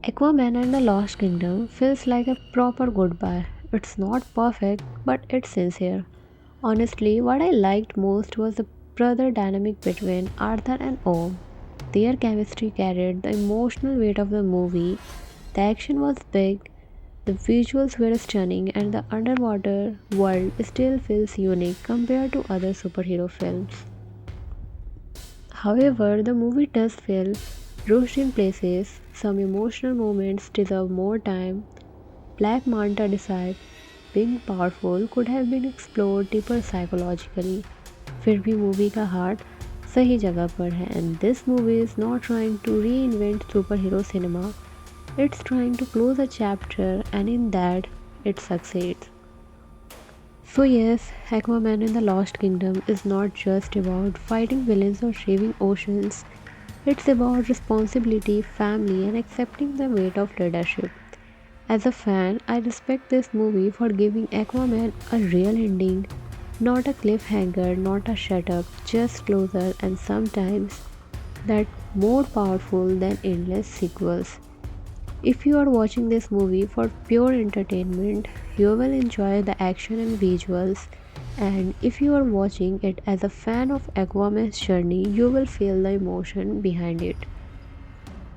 Aquaman and the Lost Kingdom feels like a proper goodbye. It's not perfect, but it's sincere. Honestly, what I liked most was the brother dynamic between Arthur and Orm. Their chemistry carried the emotional weight of the movie. The action was big, the visuals were stunning, and the underwater world still feels unique compared to other superhero films. However, the movie does feel rushed in places. Some emotional moments deserve more time. Black Manta decides being powerful could have been explored deeper psychologically. फिर भी movie का heart सही जगह पर है. And this movie is not trying to reinvent superhero cinema. It's trying to close a chapter, and in that, it succeeds. So yes, Aquaman in the Lost Kingdom is not just about fighting villains or saving oceans. It's about responsibility, family, and accepting the weight of leadership. As a fan, I respect this movie for giving Aquaman a real ending, not a cliffhanger, not a shut up, just closer, and sometimes that more powerful than endless sequels. If you are watching this movie for pure entertainment, you will enjoy the action and visuals, and if you are watching it as a fan of Aquaman's journey, you will feel the emotion behind it.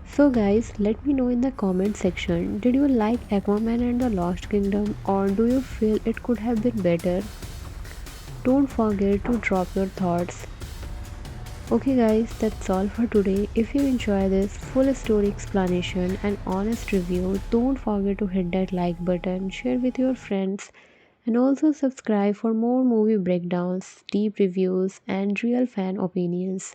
So guys, let me know in the comment section, did you like Aquaman and the Lost Kingdom, or do you feel it could have been better? Don't forget to drop your thoughts. Okay guys, that's all for today. If you enjoy this full story explanation and honest review, don't forget to hit that like button, share with your friends, and also subscribe for more movie breakdowns, deep reviews, and real fan opinions.